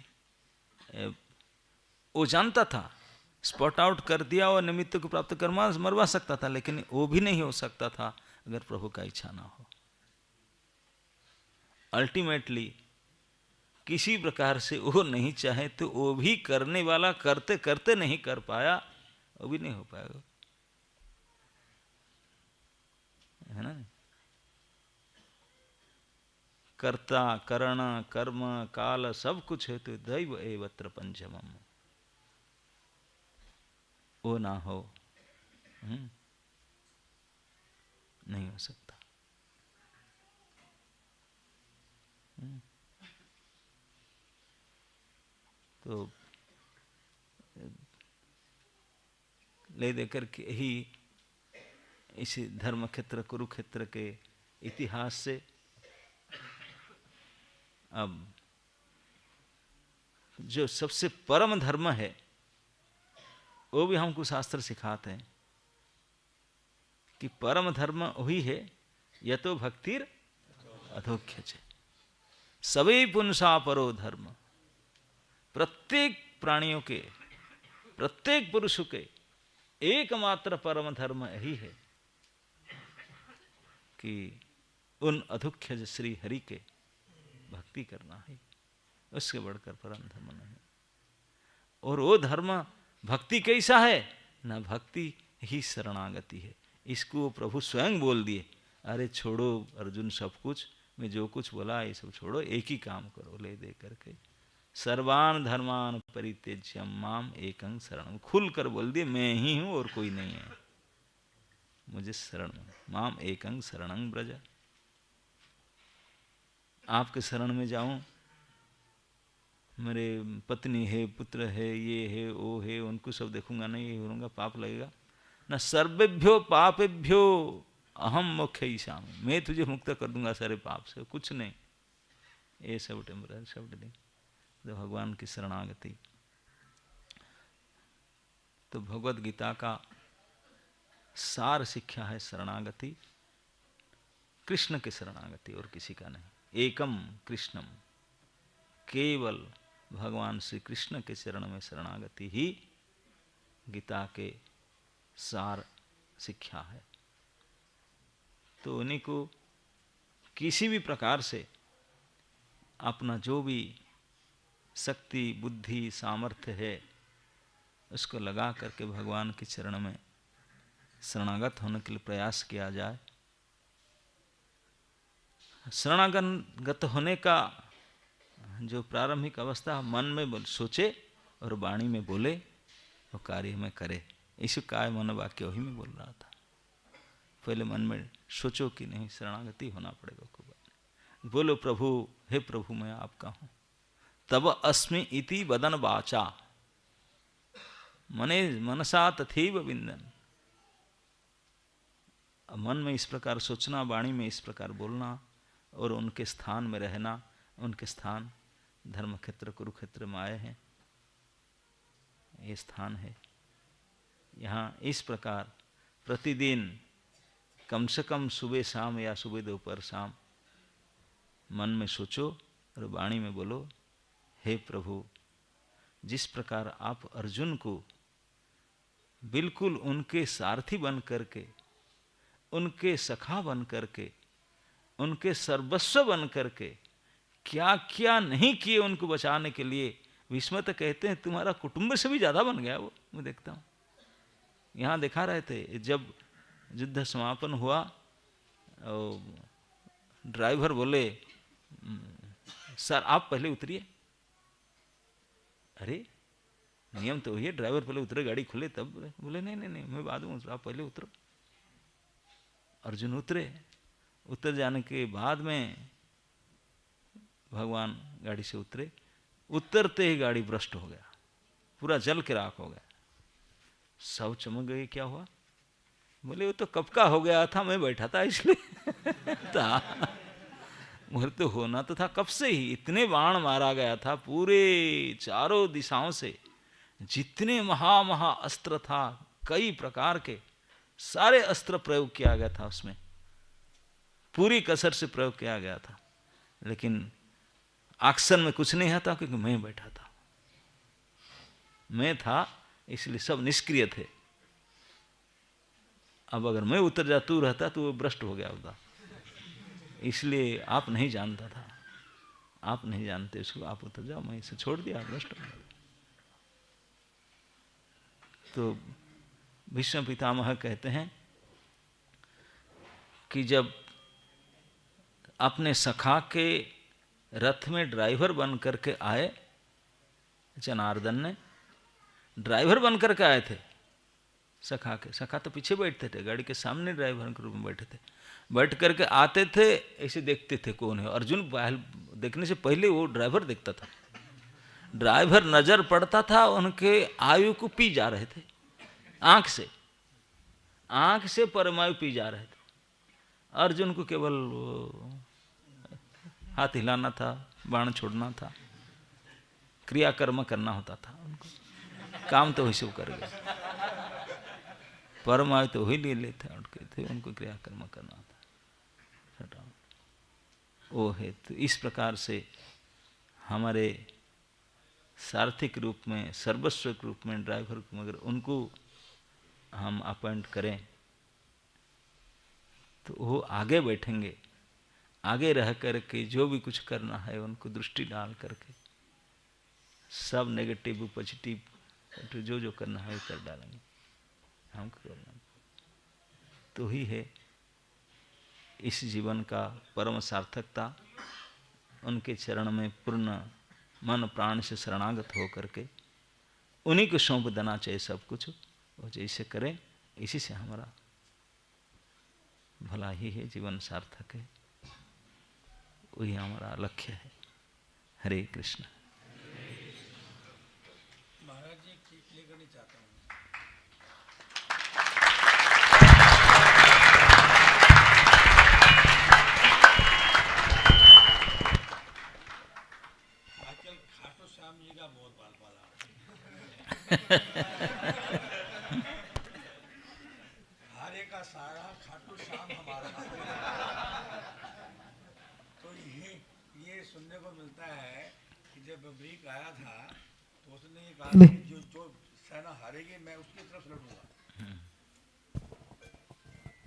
वो जानता था स्पॉट आउट कर दिया और निमित्त को प्राप्त कर मरवा सकता था, लेकिन वो भी नहीं हो सकता था अगर प्रभु का इच्छा ना हो। अल्टीमेटली किसी प्रकार से वो नहीं चाहे तो वो भी करने वाला करते करते नहीं कर पाया, वो भी नहीं हो पाएगा, है ना। कर्ता करण कर्म काल सब कुछ है तो दैव एवत्र पंचमम, वो ना हो नहीं हो सकता। तो ले देकर के ही इसी धर्म क्षेत्र कुरुक्षेत्र के इतिहास से अब जो सबसे परम धर्म है वो भी हमको शास्त्र सिखाते हैं कि परम धर्म वही है यतो भक्तिर अधोख्यचे, सभी पुंसा परो धर्म। प्रत्येक प्राणियों के, प्रत्येक पुरुष के एकमात्र परम धर्म यही है कि उन अधोख्य श्री हरि के भक्ति करना है, उसके बढ़कर परम धर्म नहीं। और वो धर्म भक्ति कैसा है ना, भक्ति ही शरणागति है। इसको प्रभु स्वयं बोल दिए, अरे छोड़ो अर्जुन सब कुछ, मैं जो कुछ बोला ये सब छोड़ो, एक ही काम करो, ले दे करके सर्वान धर्मान परित्यज्य माम एकं शरणं, खुल कर बोल दिए मैं ही हूं और कोई नहीं है, मुझे शरण माम एकं शरणं ब्रज, आपके शरण में जाऊं, मेरे पत्नी है पुत्र है ये है वो है उनको सब देखूंगा नहीं, ये होगा पाप लगेगा न। सर्वेभ्यो पापेभ्यो अहम मोक्ष ईशामी, मैं तुझे मुक्त कर दूंगा सारे पाप से, कुछ नहीं, ये सब टेम्पररी सब नहीं। तो भगवान की शरणागति, तो भगवत गीता का सार शिक्षा है शरणागति, कृष्ण की शरणागति और किसी का नहीं। एकम कृष्णम, केवल भगवान श्री कृष्ण के चरण में शरणागति ही गीता के सार शिक्षा है। तो उन्हीं को किसी भी प्रकार से अपना जो भी शक्ति बुद्धि सामर्थ्य है उसको लगा करके भगवान के चरण में शरणागत होने के लिए प्रयास किया जाए। शरणागत होने का जो प्रारंभिक अवस्था मन में सोचे और वाणी में बोले और कार्य में करे, इसी काय मन वाक्य वही में बोल रहा था। पहले मन में सोचो कि नहीं शरणागति होना पड़ेगा, खूब बोलो प्रभु हे प्रभु मैं आपका हूं, तब अस्मि इति वदन वाचा मने मनसा तथैव विंदन। मन में इस प्रकार सोचना, वाणी में इस प्रकार बोलना और उनके स्थान में रहना। उनके स्थान धर्म क्षेत्र कुरुक्षेत्र में आए हैं, ये स्थान है। यहाँ इस प्रकार प्रतिदिन कम से कम सुबह शाम या सुबह दोपहर शाम मन में सोचो और वाणी में बोलो, हे प्रभु जिस प्रकार आप अर्जुन को बिल्कुल उनके सारथी बन करके, उनके सखा बन करके, उनके सर्वस्व बन करके क्या क्या नहीं किए उनको बचाने के लिए। भीष्म तो कहते हैं तुम्हारा कुटुंब से भी ज्यादा बन गया वो, मैं देखता हूँ। यहाँ दिखा रहे थे जब युद्ध समापन हुआ और ड्राइवर बोले सर आप पहले उतरिए। अरे नियम तो ये ड्राइवर पहले उतरे, गाड़ी खुले तब। बोले नहीं नहीं नहीं मैं बाद में उतरा, आप पहले उतरो। अर्जुन उतरे, उतर जाने के बाद में भगवान गाड़ी से उतरे। उतरते ही गाड़ी भ्रष्ट हो गया, पूरा जल के राख हो गया, सब चमक गए। क्या हुआ? बोले वो तो कब का हो गया था, मैं बैठा था इसलिए था। मुझे तो होना तो था कब से ही। इतने बाण मारा गया था पूरे चारों दिशाओं से, जितने महा अस्त्र था, कई प्रकार के सारे अस्त्र प्रयोग किया गया था उसमें, पूरी कसर से प्रयोग किया गया था। लेकिन एक्शन में कुछ नहीं आता क्योंकि मैं बैठा था, मैं था, इसलिए सब निष्क्रिय थे। अब अगर मैं उतर जा तू रहता तो वो भ्रष्ट हो गया होता, इसलिए आप नहीं जानता था। आप नहीं जानते उसको, आप उतर जाओ, मैं इसे छोड़ दिया, आप नष्ट हो गए। तो भीष्म पितामह कहते हैं कि जब अपने सखा के रथ में ड्राइवर बन करके आए, जनार्दन ने ड्राइवर बन करके आए थे सखा के। सखा तो पीछे बैठते थे, गाड़ी के सामने ड्राइवर के रूप में बैठे थे। बैठ करके आते थे, ऐसे देखते थे कौन है। अर्जुन देखने से पहले वो ड्राइवर देखता था। ड्राइवर नजर पड़ता था, उनके आयु को पी जा रहे थे, आंख से परमायु पी जा रहे थे। अर्जुन को केवल हाथ हिलाना था, बाण छोड़ना था, क्रियाकर्म करना होता था उनको। काम तो वैसे वो कर गए, परमायु तो वही ले लेते उनके थे, उनको क्रियाकर्म करना था। वो है। तो इस प्रकार से हमारे सारथिक रूप में, सर्वस्व रूप में ड्राइवर को, मगर उनको हम अपॉइंट करें तो वो आगे बैठेंगे, आगे रह करके जो भी कुछ करना है उनको दृष्टि डाल करके सब नेगेटिव पॉजिटिव जो करना है वो कर डालेंगे। हमको करना तो ही है इस जीवन का परम सार्थकता। उनके चरण में पूर्ण मन प्राण से शरणागत हो करके उन्हीं को सौंप देना चाहिए सब कुछ। और जैसे करें इसी से हमारा भला ही है, जीवन सार्थक है, वही हमारा लक्ष्य है। हरे कृष्ण। महाराज जी की प्ले करनी चाहता हूँ। आजकल खाटू श्याम जी का बहुत बाल पाला हारे का सारा खाटू श्याम हमारा। तो ये सुनने को मिलता है कि जब अमरीक आया था तो उसने ये कहा कि जो सेना हारेगी मैं उसकी तरफ लड़ूंगा।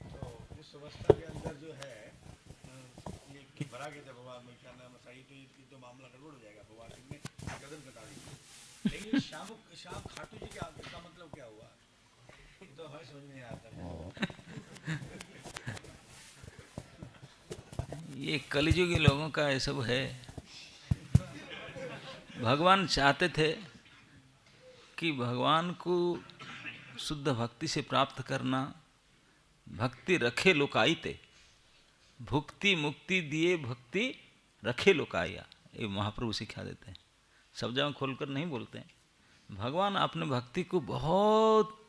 तो इस अवस्था के अंदर जो है ये भरा गया था भगवान में, क्या नाम है, सही तो ये तो मामला गड़बड़ हो जाएगा। भगवान ने कदम कटा दी। लेकिन शाम खाटू जी का मतलब क्या हुआ तो हमें समझ नहीं आता। ये कलिजुगी लोगों का ये सब है। भगवान चाहते थे कि भगवान को शुद्ध भक्ति से प्राप्त करना। भक्ति रखे लोकाईते, भुक्ति मुक्ति दिए भक्ति रखे लोकाया, ये महाप्रभु सिखा देते हैं। सब जगह खोलकर नहीं बोलते हैं। भगवान अपने भक्ति को बहुत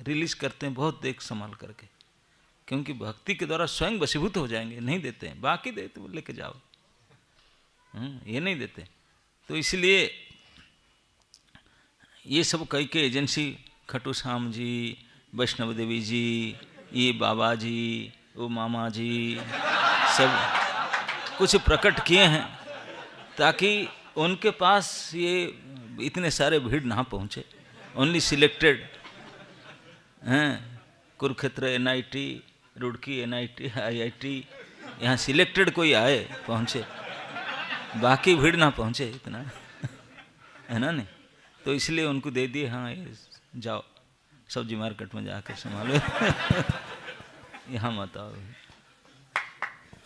रिलीज करते हैं, बहुत देख संभाल करके, क्योंकि भक्ति के द्वारा स्वयं वशीभूत हो जाएंगे। नहीं देते हैं, बाकी देते तो लेके जाओ, ये नहीं देते। तो इसलिए ये सब कई के एजेंसी, खटू श्याम जी, वैष्णव देवी जी, ये बाबा जी, वो मामा जी, सब कुछ प्रकट किए हैं ताकि उनके पास ये इतने सारे भीड़ ना पहुँचे। ओनली सिलेक्टेड हैं, Kurukshetra NIT, Roorkee NIT, IIT, यहाँ सिलेक्टेड कोई आए पहुँचे, बाकी भीड़ ना पहुँचे इतना, है ना। नहीं तो इसलिए उनको दे दिए, हाँ ये जाओ सब्जी मार्केट में जाकर संभालो यहाँ मत आओ।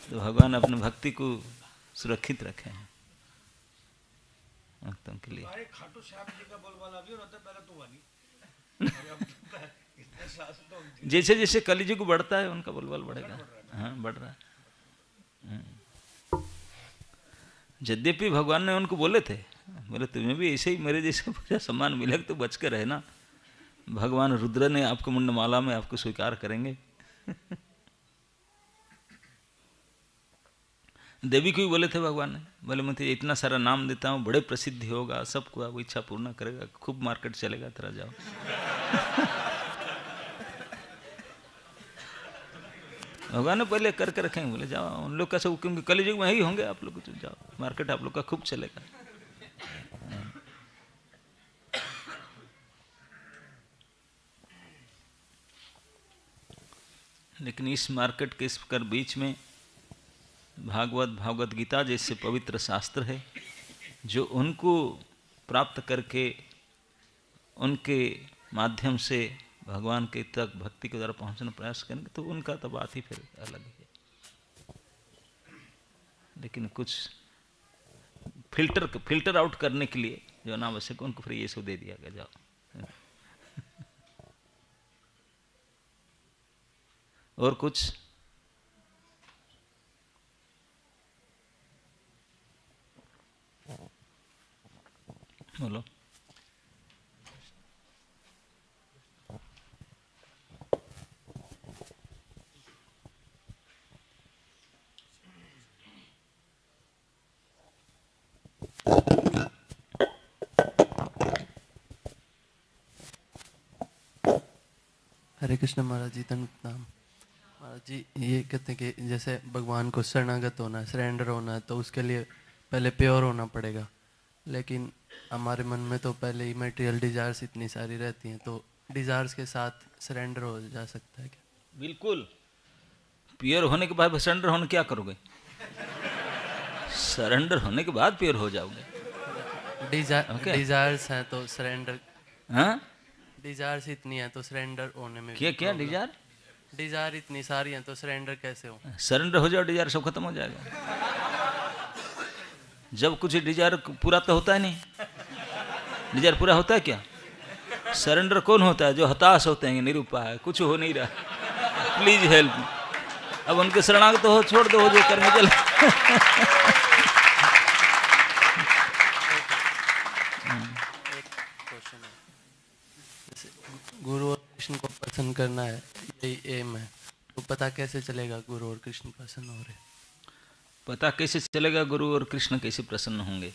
तो भगवान अपने भक्ति को सुरक्षित रखे हैं भक्तों के लिए। खाटू श्याम जी का बोलबाला भी होता पहले तो वाली जैसे जैसे कलिजुग बढ़ता है उनका बोलबाल बढ़ेगा। हाँ बढ़ रहा है। यद्यपि भगवान ने उनको बोले थे, बोले तुम्हें भी ऐसे ही मेरे जैसे पूरा सम्मान मिलेगा तो बच कर रहना। भगवान रुद्र ने आपको मुंडमाला में आपको स्वीकार करेंगे। देवी को भी बोले थे भगवान ने, बोले मैं तुझे इतना सारा नाम देता हूँ, बड़े प्रसिद्धि होगा, सबको आप इच्छा पूर्ण करेगा, खूब मार्केट चलेगा, तेरा जाओ। भगवान ने पहले करके रखेंगे, बोले जाओ उन लोग का सब, क्योंकि कलियुग में ही होंगे आप लोग, तो जाओ मार्केट आप लोग का खूब चलेगा। लेकिन इस मार्केट के इस कर बीच में भागवत गीता जैसे पवित्र शास्त्र है, जो उनको प्राप्त करके उनके माध्यम से भगवान के तक भक्ति के द्वारा पहुंचने प्रयास करेंगे तो उनका तो बात ही फिर अलग है। लेकिन कुछ फिल्टर आउट करने के लिए जो अनावश्यक उनको फिर ये सब दे दिया गया, जाओ। और कुछ बोलो। हरे कृष्ण महाराज जी, तन नाम महाराज जी। ये कहते हैं कि जैसे भगवान को शरणागत होना है, सरेंडर होना है, तो उसके लिए पहले प्योर होना पड़ेगा। लेकिन हमारे मन में तो पहले ही मटेरियल डिजायर्स इतनी सारी रहती हैं, तो डिजायर्स के साथ सरेंडर हो जा सकता है क्या? बिल्कुल। प्योर होने के बाद सरेंडर होने क्या करोगे? सरेंडर होने के बाद प्योर हो जाओगे। डिजायर्स हैं तो सरेंडर, हाँ, डिजायर्स इतनी है तो सरेंडर होने में क्या डिजायर इतनी सारी हैं तो सरेंडर कैसे हो? सरेंडर हो जाओ, डिजायर सब खत्म हो जाएगा। जब कुछ डिजायर पूरा तो होता है नहीं। डिजायर पूरा होता है क्या? सरेंडर कौन होता है? जो हताश होते हैं, निरुपाय, कुछ हो नहीं रहा, प्लीज हेल्प। अब उनके शरणागत हो, छोड़ दो, जो कर्म चल। गुरु और कृष्ण को पसंद करना है, यही एम है, तो पता कैसे चलेगा गुरु और कृष्ण प्रसन्न हो रहे? पता कैसे चलेगा गुरु और कृष्ण कैसे प्रसन्न होंगे?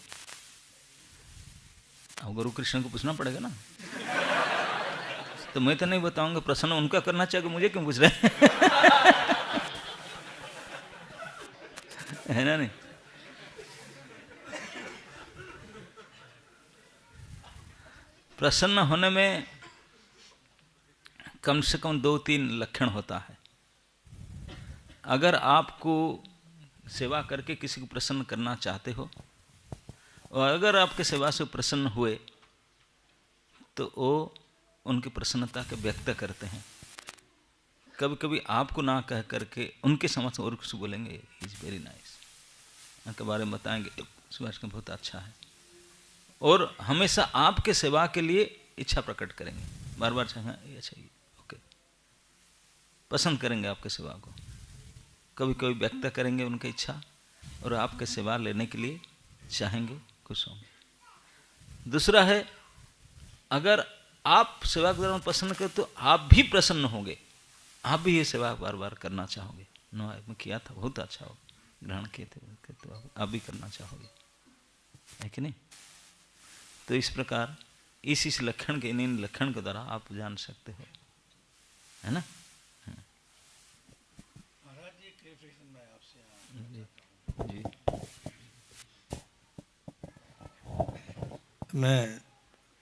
अब गुरु कृष्ण को पूछना पड़ेगा ना। तो मैं तो नहीं बताऊंगा, प्रसन्न उनका करना चाहिए, मुझे क्यों पूछ रहे है ना? नहीं, प्रसन्न होने में कम से कम 2-3 लक्षण होता है। अगर आपको सेवा करके किसी को प्रसन्न करना चाहते हो, और अगर आपके सेवा से प्रसन्न हुए, तो वो उनकी प्रसन्नता के व्यक्त करते हैं। कभी कभी आपको ना कह करके उनके समक्ष और कुछ बोलेंगे, इज वेरी नाइस, उनके बारे में बताएंगे, सुभाष का बहुत अच्छा है, और हमेशा आपके सेवा के लिए इच्छा प्रकट करेंगे, बार बार हाँ ये अच्छा, ओके, पसंद करेंगे आपके सेवा को। कभी कभी व्यक्त करेंगे उनकी इच्छा, और आपके सेवा लेने के लिए चाहेंगे, खुश होंगे। दूसरा है, अगर आप सेवा के दौरान प्रसन्न करें तो आप भी प्रसन्न होंगे, आप भी ये सेवा बार बार करना चाहोगे। नो, मैं किया था, बहुत अच्छा हो, ग्रहण किए थे, तो आप भी करना चाहोगे, है कि नहीं? तो इस प्रकार इस लक्षण के, इन लक्षण के द्वारा आप जान सकते हो, है ना? महाराज जी, क्लैरिफिकेशन मैं आपसे जी। मैं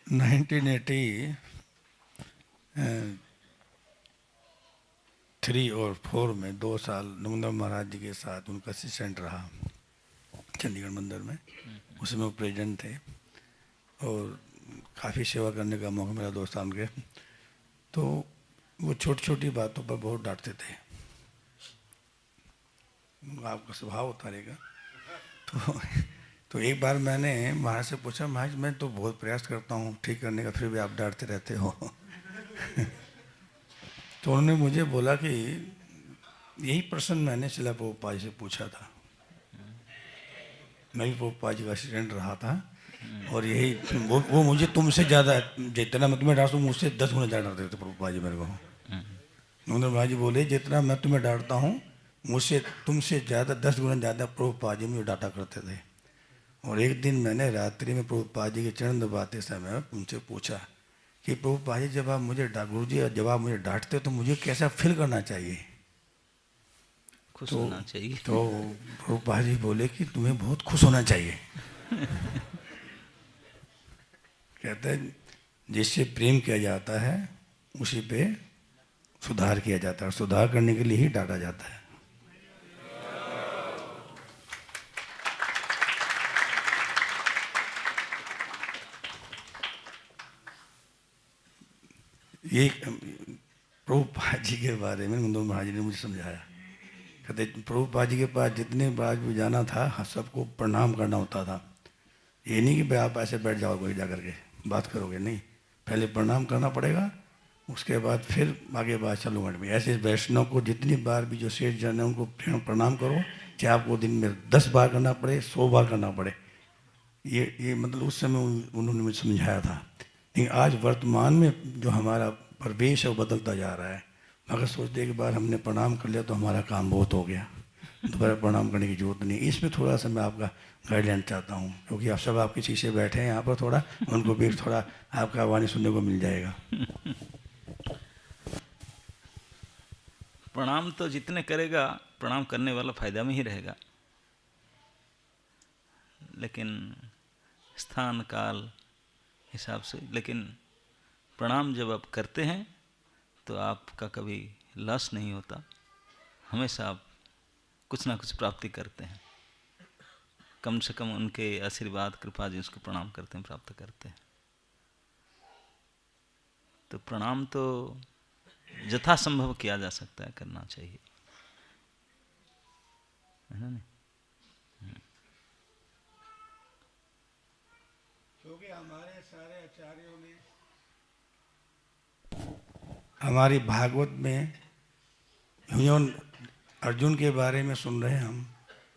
1983 और 4 में 2 साल नंदन महाराज जी के साथ उनका असिस्टेंट रहा चंडीगढ़ मंदिर में। उसमें वो प्रेसिडेंट थे और काफ़ी सेवा करने का मौका मिला 2 साल के। तो वो छोटी छोटी बातों पर बहुत डांटते थे, आपका स्वभाव उतारेगा। तो एक बार मैंने महाराज से पूछा, महाराज मैं तो बहुत प्रयास करता हूँ ठीक करने का, फिर भी आप डांटते रहते हो। तो उन्होंने मुझे बोला कि यही प्रश्न मैंने शिला प्रभुपाद जी से पूछा था। मैं भी प्रभुपाद जी का असिस्टेंट रहा था, और यही वो मुझे तुमसे ज़्यादा, जितना मैं तुम्हें डांटता हूँ मुझसे 10 गुना ज़्यादा डांटते थे प्रभुपाद जी मेरे को। नरेंद्र महाराज जी बोले, जितना मैं तुम्हें डांटता हूँ मुझसे तुमसे ज़्यादा 10 गुना ज़्यादा प्रभुपाद जी मुझे डांटा करते थे। और एक दिन मैंने रात्रि में प्रभुपाद जी के चरण दबाते समय उनसे पूछा कि प्रभुपाद जी, जब आप मुझे गुरु जी जब आप मुझे डांटते तो मुझे कैसा फील करना चाहिए? खुश होना चाहिए। तो प्रभुपाद जी बोले कि तुम्हें बहुत खुश होना चाहिए। कहते हैं जिससे प्रेम किया जाता है उसी पे सुधार किया जाता है, सुधार करने के लिए ही डांटा जाता है। ये प्रभुपाद जी के बारे में नंदो महाराज जी ने मुझे समझाया। कहते प्रभुपाद जी के पास जितने बार भी जाना था सबको प्रणाम करना होता था। ये नहीं कि भाई आप ऐसे बैठ जाओ कोई जा करके बात करोगे, नहीं, पहले प्रणाम करना पड़ेगा, उसके बाद फिर आगे बात चालू करनी। ऐसे वैष्णव को जितनी बार भी जो शेष जन है उनको प्रणाम करो, चाहे आपको दिन में 10 बार करना पड़े, 100 बार करना पड़े। ये मतलब उस समय उन्होंने मुझे समझाया था। लेकिन आज वर्तमान में जो हमारा परिवेश है वो बदलता जा रहा है। मगर सोचते एक बार हमने प्रणाम कर लिया तो हमारा काम बहुत हो गया, दोबारा प्रणाम करने की जरूरत नहीं। इसमें थोड़ा सा मैं आपका गाइडलाइन चाहता हूँ, क्योंकि आप सब आपके शीशे बैठे हैं यहाँ पर, थोड़ा उनको भी थोड़ा आपका वाणी सुनने को मिल जाएगा। प्रणाम तो जितने करेगा प्रणाम करने वाला फायदा में ही रहेगा, लेकिन स्थान काल हिसाब से। लेकिन प्रणाम जब आप करते हैं तो आपका कभी लॉस नहीं होता, हमेशा आप कुछ ना कुछ प्राप्ति करते हैं। कम से कम उनके आशीर्वाद कृपा जिसको प्रणाम करते हैं प्राप्त करते हैं। तो प्रणाम तो यथासंभव किया जा सकता है, करना चाहिए, है ना? नहीं, क्योंकि हमारे सारे आचार्यों ने हमारी भागवत में अर्जुन के बारे में सुन रहे हैं हम।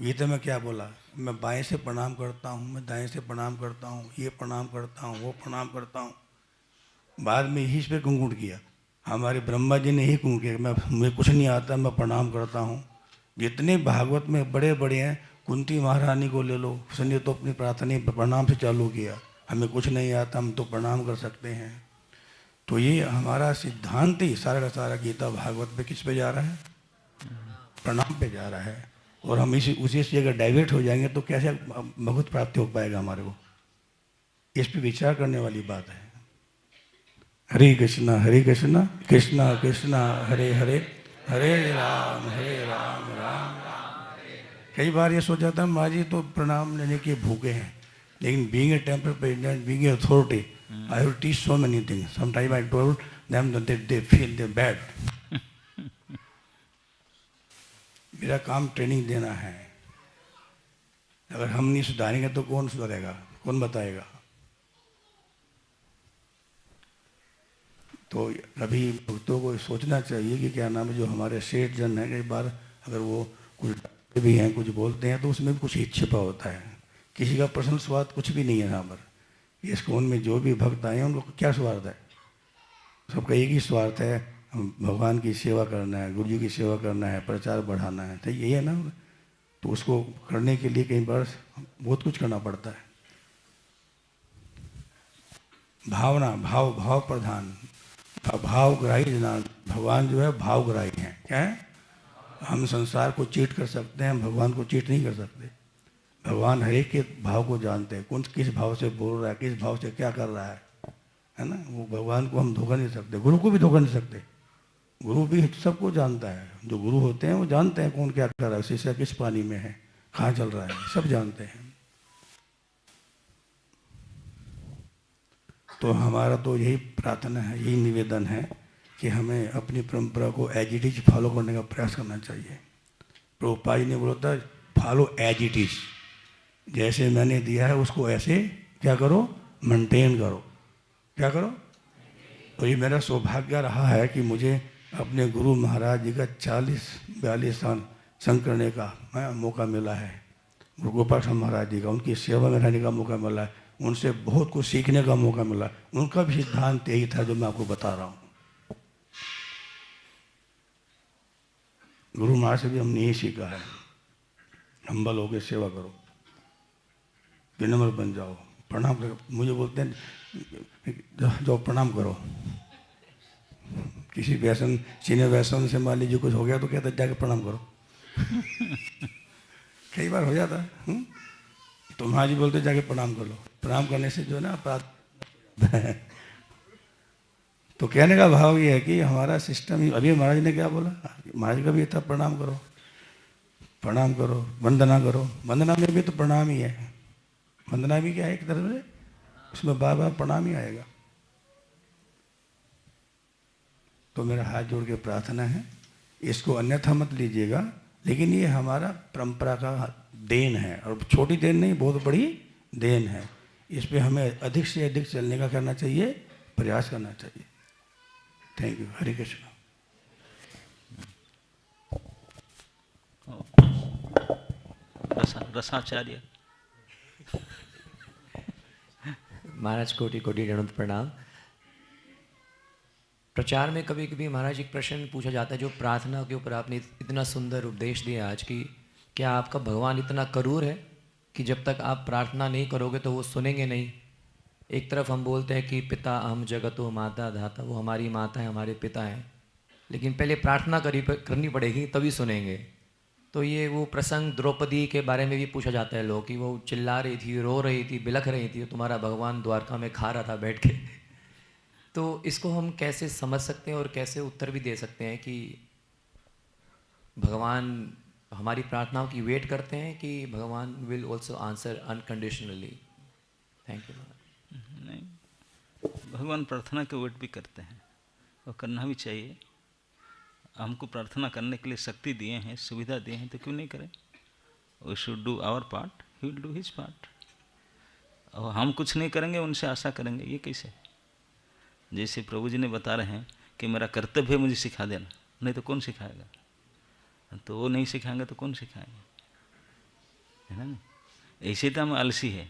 गीता में क्या बोला, मैं बाएं से प्रणाम करता हूँ, मैं दाएं से प्रणाम करता हूँ, ये प्रणाम करता हूँ, वो प्रणाम करता हूँ। बाद में ही इस पर कुंकुट किया, हमारे ब्रह्मा जी ने ही कुंकुट किया, मुझे कुछ नहीं आता, मैं प्रणाम करता हूँ। जितने भागवत में बड़े बड़े हैं, कुंती महारानी को ले लो, उसने तो अपनी प्रार्थना प्रणाम से चालू किया, हमें कुछ नहीं आता हम तो प्रणाम कर सकते हैं। तो ये हमारा सिद्धांत ही सारा का सारा गीता भागवत पे किस पे जा रहा है, प्रणाम पे जा रहा है। और हम उसी से अगर डाइवर्ट हो जाएंगे तो कैसे भगवत प्राप्ति हो पाएगा हमारे को, इस पे विचार करने वाली बात है। हरे कृष्णा कृष्णा कृष्णा हरे हरे, हरे राम राम राम। कई बार ये सोचा था महाराज जी तो प्रणाम लेने के भूखे हैं, लेकिन being a temple president, being a authority, I have teach so many things. Sometimes I told them that they feel they're bad. मेरा काम ट्रेनिंग देना है। अगर हम नहीं सुधारेंगे तो कौन सुधारेगा, कौन बताएगा? तो अभी भक्तों को सोचना चाहिए कि क्या नाम है, जो हमारे सेठ जन हैं, कई बार अगर वो कुछ भी हैं, कुछ बोलते हैं तो उसमें भी कुछ हित छिपा होता है। किसी का पर्सनल स्वार्थ कुछ भी नहीं है यहाँ पर। इस कौन में जो भी भक्त आए हैं उन लोग का क्या स्वार्थ है? सबका एक ही स्वार्थ है, भगवान की सेवा करना है, गुरु जी की सेवा करना है, प्रचार बढ़ाना है, तो यही है ना। तो उसको करने के लिए कई बार बहुत कुछ करना पड़ता है। भावना, भाव प्रधान, भावग्राही जनार्दन। भगवान जो है भावग्राही हैं। क्या है? हम संसार को चीट कर सकते हैं, भगवान को चीट नहीं कर सकते। भगवान हर एक के भाव को जानते हैं, कौन किस भाव से बोल रहा है, किस भाव से क्या कर रहा है ना। वो भगवान को हम धोखा नहीं सकते, गुरु को भी धोखा नहीं सकते। गुरु भी सबको जानता है, जो गुरु होते हैं वो जानते हैं कौन क्या कर रहा है, शिष्य किस पानी में है, कहाँ चल रहा है, सब जानते हैं। तो हमारा तो यही प्रार्थना है, यही निवेदन है कि हमें अपनी परंपरा को एज इट इज फॉलो करने का प्रयास करना चाहिए। प्रभुपाद जी ने बोला था फॉलो एज इट इज, जैसे मैंने दिया है उसको ऐसे क्या करो, मेंटेन करो। क्या करो? तो ये मेरा सौभाग्य रहा है कि मुझे अपने गुरु महाराज जी का 40-42 साल संग करने का मौका मिला है। गुरु गोपाल महाराज जी का, उनकी सेवा में रहने का मौका मिला है, उनसे बहुत कुछ सीखने का मौका मिला। उनका भी सिद्धांत यही था जो मैं आपको बता रहा हूँ। गुरु महाराज से भी हमने यही सीखा है, हम्बल होकर सेवा करो, विनम्र बन जाओ, प्रणाम करो। मुझे बोलते हैं जाओ प्रणाम करो। किसी वैसन सीनियर वैसन से मान लीजिए कुछ हो गया तो कहता जाके प्रणाम करो। कई बार हो जाता है। तो महाराज जी बोलते जाके प्रणाम कर लो। प्रणाम करने से जो है ना अपराध। तो कहने का भाव ये है कि हमारा सिस्टम, अभी महाराज ने क्या बोला, महाराज का भी था प्रणाम करो, प्रणाम करो, वंदना करो। वंदना में भी तो प्रणाम ही है। वंदना भी क्या है एक तरह से, उसमें बार बार प्रणाम ही आएगा। तो मेरा हाथ जोड़ के प्रार्थना है, इसको अन्यथा मत लीजिएगा, लेकिन ये हमारा परंपरा का देन है, और छोटी देन नहीं, बहुत बड़ी देन है। इस पे हमें अधिक से अधिक चलने का करना चाहिए, प्रयास करना चाहिए। Thank you. हरे कृष्ण। रसाचार्य। महाराज कोटि कोटि दंडवत प्रणाम। प्रचार में कभी कभी महाराज एक प्रश्न पूछा जाता है, जो प्रार्थना के ऊपर आपने इतना सुंदर उपदेश दिया आज की, क्या आपका भगवान इतना क्रूर है कि जब तक आप प्रार्थना नहीं करोगे तो वो सुनेंगे नहीं? एक तरफ हम बोलते हैं कि पिता अहम जगतो माता धाता, वो हमारी माता है, हमारे पिता हैं, लेकिन पहले प्रार्थना करनी पड़ेगी तभी सुनेंगे। तो ये वो प्रसंग द्रौपदी के बारे में भी पूछा जाता है लोग, कि वो चिल्ला रही थी, रो रही थी, बिलख रही थी, तुम्हारा भगवान द्वारका में खा रहा था बैठ के। तो इसको हम कैसे समझ सकते हैं और कैसे उत्तर भी दे सकते हैं कि भगवान हमारी प्रार्थनाओं की वेट करते हैं कि भगवान will also answer unconditionally? Thank you. नहीं, भगवान प्रार्थना के वेट भी करते हैं और करना भी चाहिए। हमको प्रार्थना करने के लिए शक्ति दिए हैं, सुविधा दिए हैं, तो क्यों नहीं करें? We should do our part, he will do his part. और हम कुछ नहीं करेंगे, उनसे आशा करेंगे, ये कैसे? जैसे प्रभु जी ने बता रहे हैं कि मेरा कर्तव्य है मुझे सिखा देना, नहीं तो कौन सिखाएगा? तो वो नहीं सिखाएंगे तो कौन सिखाएंगे, है ना? ऐसे तो हम आलसी है,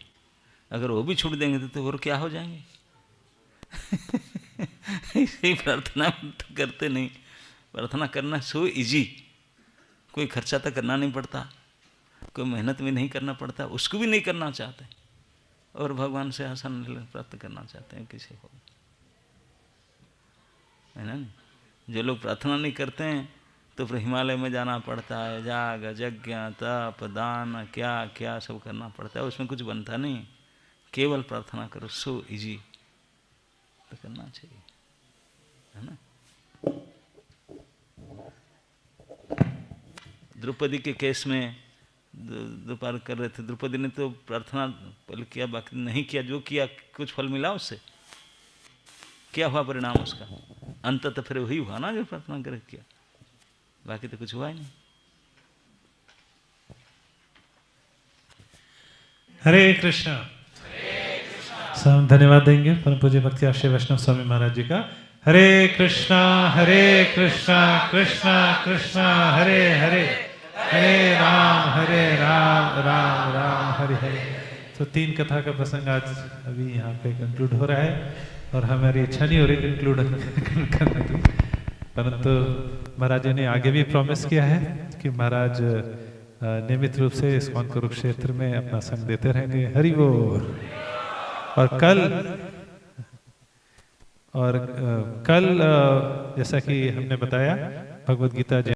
अगर वो भी छूट देंगे तो और क्या हो जाएंगे? ऐसे ही प्रार्थना तो करते नहीं। प्रार्थना करना सो इजी, कोई खर्चा तो करना नहीं पड़ता, कोई मेहनत भी नहीं करना पड़ता, उसको भी नहीं करना चाहते, और भगवान से आसान प्राप्त करना चाहते हैं किसी को, है ना? जो लोग प्रार्थना नहीं करते हैं तो फिर हिमालय में जाना पड़ता है, जाग यज्ञ तप दान क्या क्या सब करना पड़ता है, उसमें कुछ बनता नहीं। केवल प्रार्थना करो, सो इजी, तो करना चाहिए, है ना? द्रौपदी के केस में दोपहर कर रहे थे, द्रौपदी ने तो प्रार्थना पहले किया, बाकी नहीं किया, जो किया कुछ फल मिला उससे? क्या हुआ परिणाम उसका? अंत तो फिर वही हुआ ना जो प्रार्थना कर किया, बाकी तो कुछ हुआ ही नहीं। हरे कृष्णा। सब धन्यवाद देंगे परम पूज्य भक्ति आश्रय वैष्णव स्वामी महाराज जी का। हरे कृष्णा कृष्णा कृष्णा हरे हरे, हरे राम राम राम हरे हरे। तो 3 कथा का प्रसंग आज अभी यहाँ पे कंक्लूड हो रहा है, और हमारी इच्छा नहीं हो रही कंक्लूड करने की, परंतु महाराज जी ने आगे भी प्रॉमिस किया है कि महाराज नियमित रूप से इस्कॉन कुरुक्षेत्र में अपना संग देते रहेंगे। हरि बोल। और कल जैसा कि हमने बताया भगवद गीता